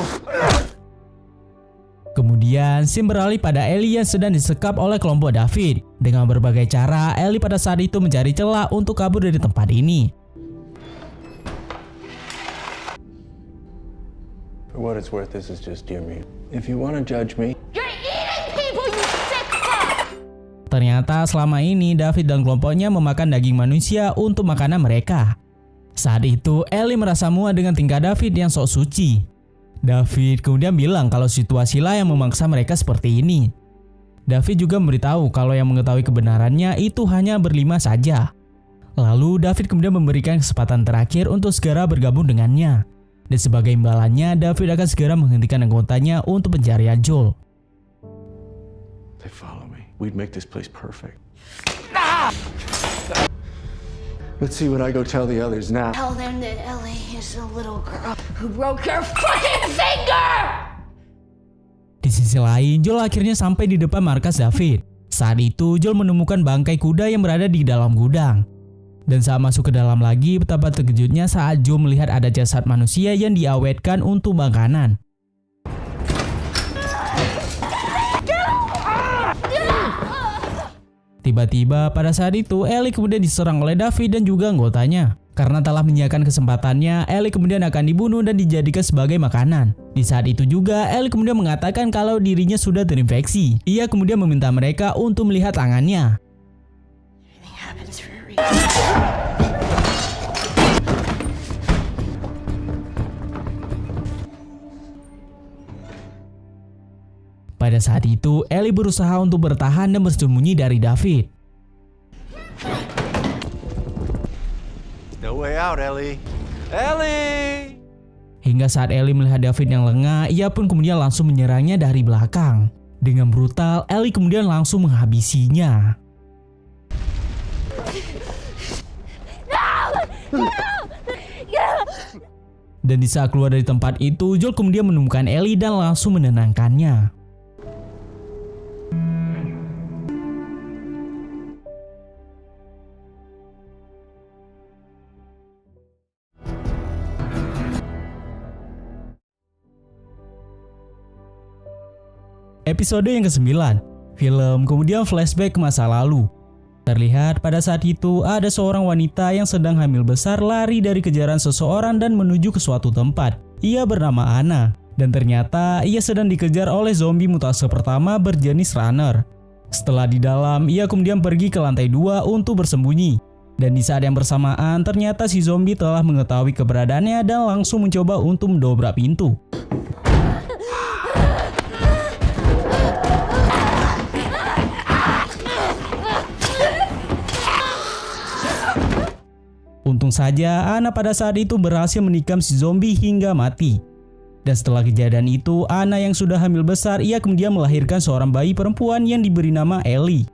Kemudian, scene beralih pada Ellie yang sedang disekap oleh kelompok David. Dengan berbagai cara, Ellie pada saat itu mencari celah untuk kabur dari tempat ini.
For what it's worth, this is just dear me. If you want to judge me,
You're eating people, you sick fuck!
Ternyata selama ini David dan kelompoknya memakan daging manusia untuk makanan mereka. Saat itu, Ellie merasa muak dengan tingkah David yang sok suci. David kemudian bilang kalau situasilah yang memaksa mereka seperti ini. David juga memberitahu kalau yang mengetahui kebenarannya itu hanya berlima saja. Lalu David kemudian memberikan kesempatan terakhir untuk segera bergabung dengannya. Dan sebagai imbalannya, David akan segera menghentikan anggotanya untuk pencarian Joel.
they follow me. We'd make this place perfect. Let's see what I go tell the others now.
Tell them that Ellie is a little girl who broke her fucking finger!
Di sisi lain, Joel akhirnya sampai di depan markas David. Saat itu, Joel menemukan bangkai kuda yang berada di dalam gudang. Dan saat masuk ke dalam lagi, betapa terkejutnya saat Joel melihat ada jasad manusia yang diawetkan untuk makanan. Tiba-tiba pada saat itu, Ellie kemudian diserang oleh David dan juga anggotanya. Karena telah menyiapkan kesempatannya, Ellie kemudian akan dibunuh dan dijadikan sebagai makanan. Di saat itu juga, Ellie kemudian mengatakan kalau dirinya sudah terinfeksi. Ia kemudian meminta mereka untuk melihat tangannya. Pada saat itu, Ellie berusaha untuk bertahan dan bersembunyi dari David.
No way out, Ellie. Ellie!
Hingga saat Ellie melihat David yang lengah, ia pun kemudian langsung menyerangnya dari belakang. Dengan brutal, Ellie kemudian langsung menghabisinya. Dan di saat keluar dari tempat itu, Joel kemudian menemukan Ellie dan langsung menenangkannya. Episode yang ke-9, film kemudian flashback ke masa lalu. Terlihat pada saat itu ada seorang wanita yang sedang hamil besar lari dari kejaran seseorang dan menuju ke suatu tempat. Ia bernama Anna, dan ternyata ia sedang dikejar oleh zombie mutase pertama berjenis runner. Setelah di dalam, ia kemudian pergi ke lantai 2 untuk bersembunyi. Dan di saat yang bersamaan, ternyata si zombie telah mengetahui keberadaannya dan langsung mencoba untuk mendobrak pintu. Untung saja Anna pada saat itu berhasil menikam si zombie hingga mati. Dan setelah kejadian itu, Anna yang sudah hamil besar, ia kemudian melahirkan seorang bayi perempuan yang diberi nama Ellie.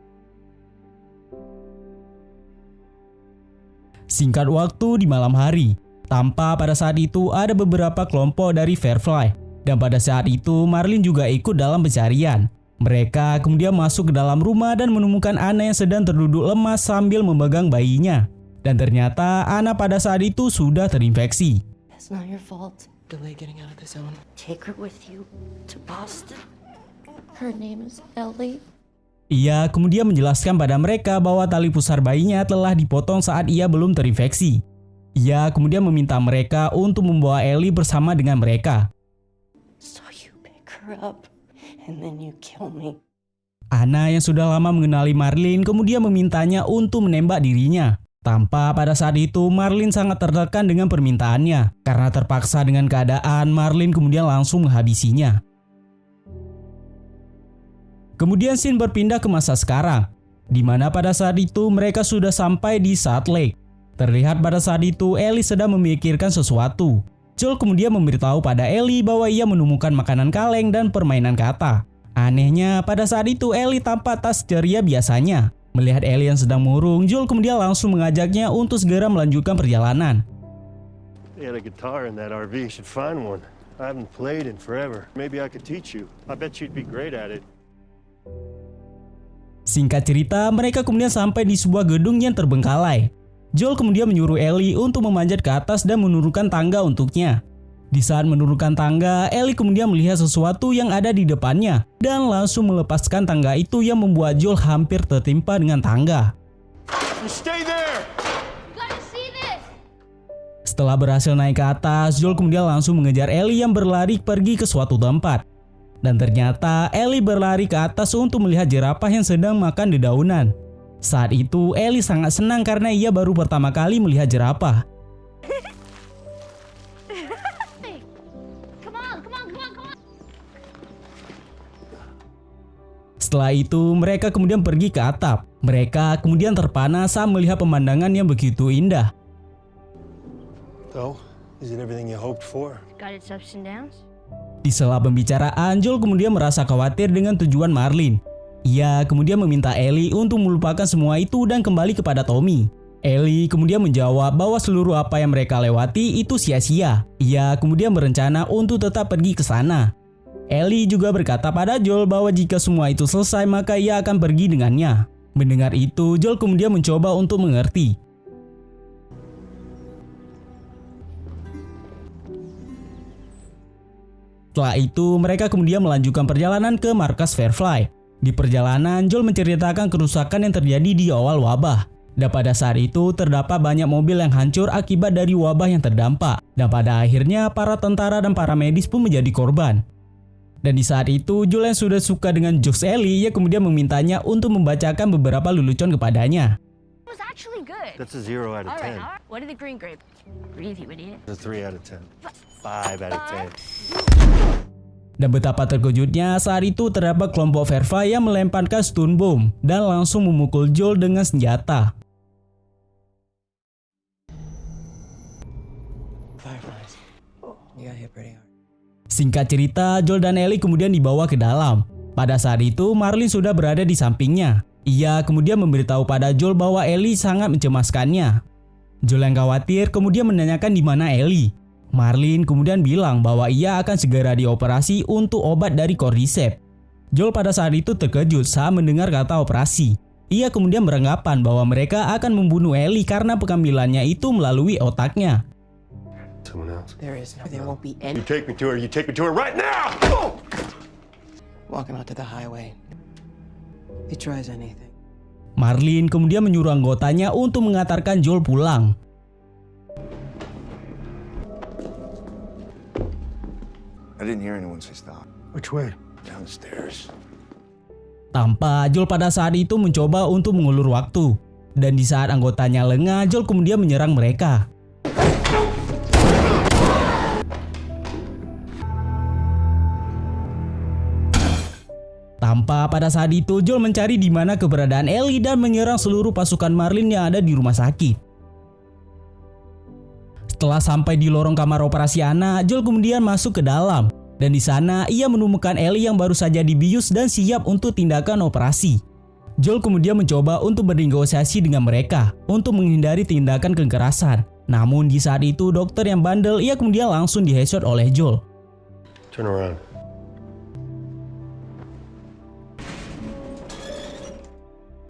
Singkat waktu di malam hari, tampak pada saat itu ada beberapa kelompok dari Firefly. Dan pada saat itu Marlin juga ikut dalam pencarian. Mereka kemudian masuk ke dalam rumah dan menemukan Anna yang sedang terduduk lemas sambil memegang bayinya. Dan ternyata Anna pada saat itu sudah terinfeksi.
It's not your fault. Delay getting out of the zone.
Take her with you to Boston. Her name is Ellie.
Ia kemudian menjelaskan pada mereka bahwa tali pusar bayinya telah dipotong saat ia belum terinfeksi. Ia kemudian meminta mereka untuk membawa Ellie bersama dengan mereka.
So you pick her up and then you kill me.
Anna yang sudah lama mengenali Marlin kemudian memintanya untuk menembak dirinya. Tampak pada saat itu Marlin sangat tertekan dengan permintaannya. Karena terpaksa dengan keadaan, Marlin kemudian langsung menghabisinya. Kemudian scene berpindah ke masa sekarang, di mana pada saat itu mereka sudah sampai di Salt Lake. Terlihat pada saat itu Ellie sedang memikirkan sesuatu. Joel kemudian memberitahu pada Ellie bahwa ia menemukan makanan kaleng dan permainan kata. Anehnya pada saat itu Ellie tampak tak ceria biasanya. Melihat Ellie yang sedang murung, Joel kemudian langsung mengajaknya untuk segera melanjutkan perjalanan.
They had a guitar in that RV. You should find one. I haven't played in forever. Maybe I could teach you. I bet you'd be great at it.
Singkat cerita, mereka kemudian sampai di sebuah gedung yang terbengkalai. Joel kemudian menyuruh Ellie untuk memanjat ke atas dan menurunkan tangga untuknya. Di saat menurunkan tangga, Ellie kemudian melihat sesuatu yang ada di depannya dan langsung melepaskan tangga itu yang membuat Joel hampir tertimpa dengan tangga.
Stay there.
Setelah berhasil naik ke atas, Joel kemudian langsung mengejar Ellie yang berlari pergi ke suatu tempat. Dan ternyata Ellie berlari ke atas untuk melihat jerapah yang sedang makan dedaunan. Saat itu Ellie sangat senang karena ia baru pertama kali melihat jerapah. Setelah itu mereka kemudian pergi ke atap. Mereka kemudian terpana saat melihat pemandangan yang begitu indah.
So, is it everything you hoped for?
Got its ups and downs.
Di sela pembicaraan, Joel kemudian merasa khawatir dengan tujuan Marlin. Ia kemudian meminta Ellie untuk melupakan semua itu dan kembali kepada Tommy. Ellie kemudian menjawab bahwa seluruh apa yang mereka lewati itu sia-sia. Ia kemudian berencana untuk tetap pergi ke sana. Ellie juga berkata pada Joel bahwa jika semua itu selesai maka ia akan pergi dengannya. Mendengar itu, Joel kemudian mencoba untuk mengerti. Setelah itu, mereka kemudian melanjutkan perjalanan ke markas Firefly. Di perjalanan, Joel menceritakan kerusakan yang terjadi di awal wabah. Dan pada saat itu, terdapat banyak mobil yang hancur akibat dari wabah yang terdampak. Dan pada akhirnya, para tentara dan para medis pun menjadi korban. Dan di saat itu, Joel yang sudah suka dengan jokes Ellie, ia kemudian memintanya untuk membacakan beberapa lelucon kepadanya.
It was actually good.
That's a 0 out of 10.
All right. What did the green grape? Breathe, you idiot.
It's a 3 out of 10. 5 out of 10.
Dan betapa terkejutnya saat itu terdapat kelompok Firefly yang melemparkan stun bomb dan langsung memukul Joel dengan senjata.
Fireflies. You got hit pretty hard.
Singkat cerita, Joel dan Ellie kemudian dibawa ke dalam. Pada saat itu, Marlin sudah berada di sampingnya. Ia kemudian memberitahu pada Joel bahwa Ellie sangat mencemaskannya. Joel yang khawatir kemudian menanyakan di mana Ellie. Marlin kemudian bilang bahwa ia akan segera dioperasi untuk obat dari Cordyceps. Joel pada saat itu terkejut saat mendengar kata operasi. Ia kemudian beranggapan bahwa mereka akan membunuh Ellie karena pengambilannya itu melalui otaknya.
There is no, there won't be any.
You take me to her, you take me to her right now!
Walking out to the highway. If he tries anything.
Marlin kemudian menyuruh anggotanya untuk mengantarkan Joel pulang.
I didn't hear anyone say stop.
Which way?
Down the stairs.
Tanpa Joel pada saat itu mencoba untuk mengulur waktu. Dan di saat anggotanya lengah, Joel kemudian menyerang mereka. Tanpa pada saat itu Joel mencari di mana keberadaan Ellie dan menyerang seluruh pasukan Marlin yang ada di rumah sakit. Setelah sampai di lorong kamar operasi Anna, Joel kemudian masuk ke dalam. Dan di sana ia menemukan Ellie yang baru saja dibius dan siap untuk tindakan operasi. Joel kemudian mencoba untuk bernegosiasi dengan mereka untuk menghindari tindakan kekerasan. Namun di saat itu dokter yang bandel ia kemudian langsung di-headshot oleh Joel.
Turn around.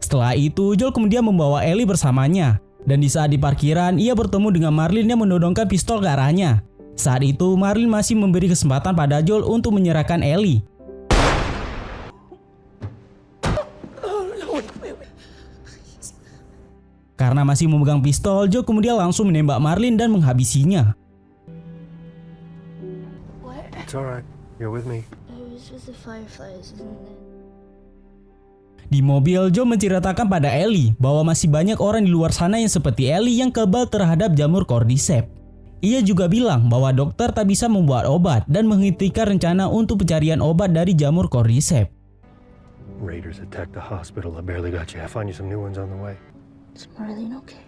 Setelah itu Joel kemudian membawa Ellie bersamanya. Dan di saat di parkiran, ia bertemu dengan Marlin yang menodongkan pistol ke arahnya. Saat itu, Marlin masih memberi kesempatan pada Joel untuk menyerahkan Ellie. Karena masih memegang pistol, Joel kemudian langsung menembak Marlin dan menghabisinya.
It's alright. You're with me.
It was just the fireflies, isn't it?
Di mobil, Joel menceritakan pada Ellie bahwa masih banyak orang di luar sana yang seperti Ellie yang kebal terhadap jamur Cordyceps. Ia juga bilang bahwa dokter tak bisa membuat obat dan menghentikan rencana untuk pencarian obat dari jamur Cordyceps.
Raiders attacked the hospital. I barely got you. I'll find you some new ones on the way.
Is Marlene okay?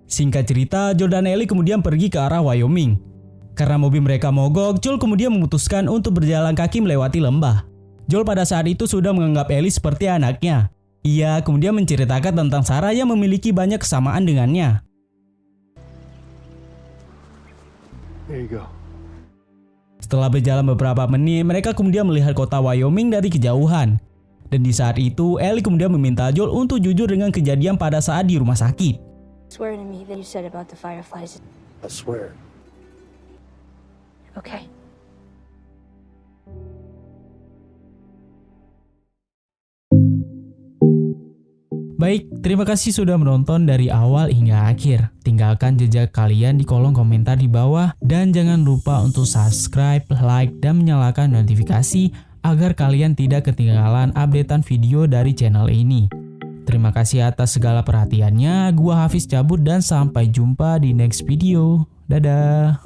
Singkat cerita, Joel dan Ellie kemudian pergi ke arah Wyoming. Karena mobil mereka mogok, Joel kemudian memutuskan untuk berjalan kaki melewati lembah. Joel pada saat itu sudah menganggap Ellie seperti anaknya. Ia kemudian menceritakan tentang Sarah yang memiliki banyak kesamaan dengannya.
There you go.
Setelah berjalan beberapa menit, mereka kemudian melihat kota Wyoming dari kejauhan. Dan di saat itu, Ellie kemudian meminta Joel untuk jujur dengan kejadian pada saat di rumah sakit.
Swear to me that you said about the fireflies.
I swear.
Okay.
Baik, terima kasih sudah menonton dari awal hingga akhir. Tinggalkan jejak kalian di kolom komentar di bawah dan jangan lupa untuk subscribe, like, dan menyalakan notifikasi agar kalian tidak ketinggalan updatean video dari channel ini. Terima kasih atas segala perhatiannya. Gua Hafiz cabut dan sampai jumpa di next video. Dadah.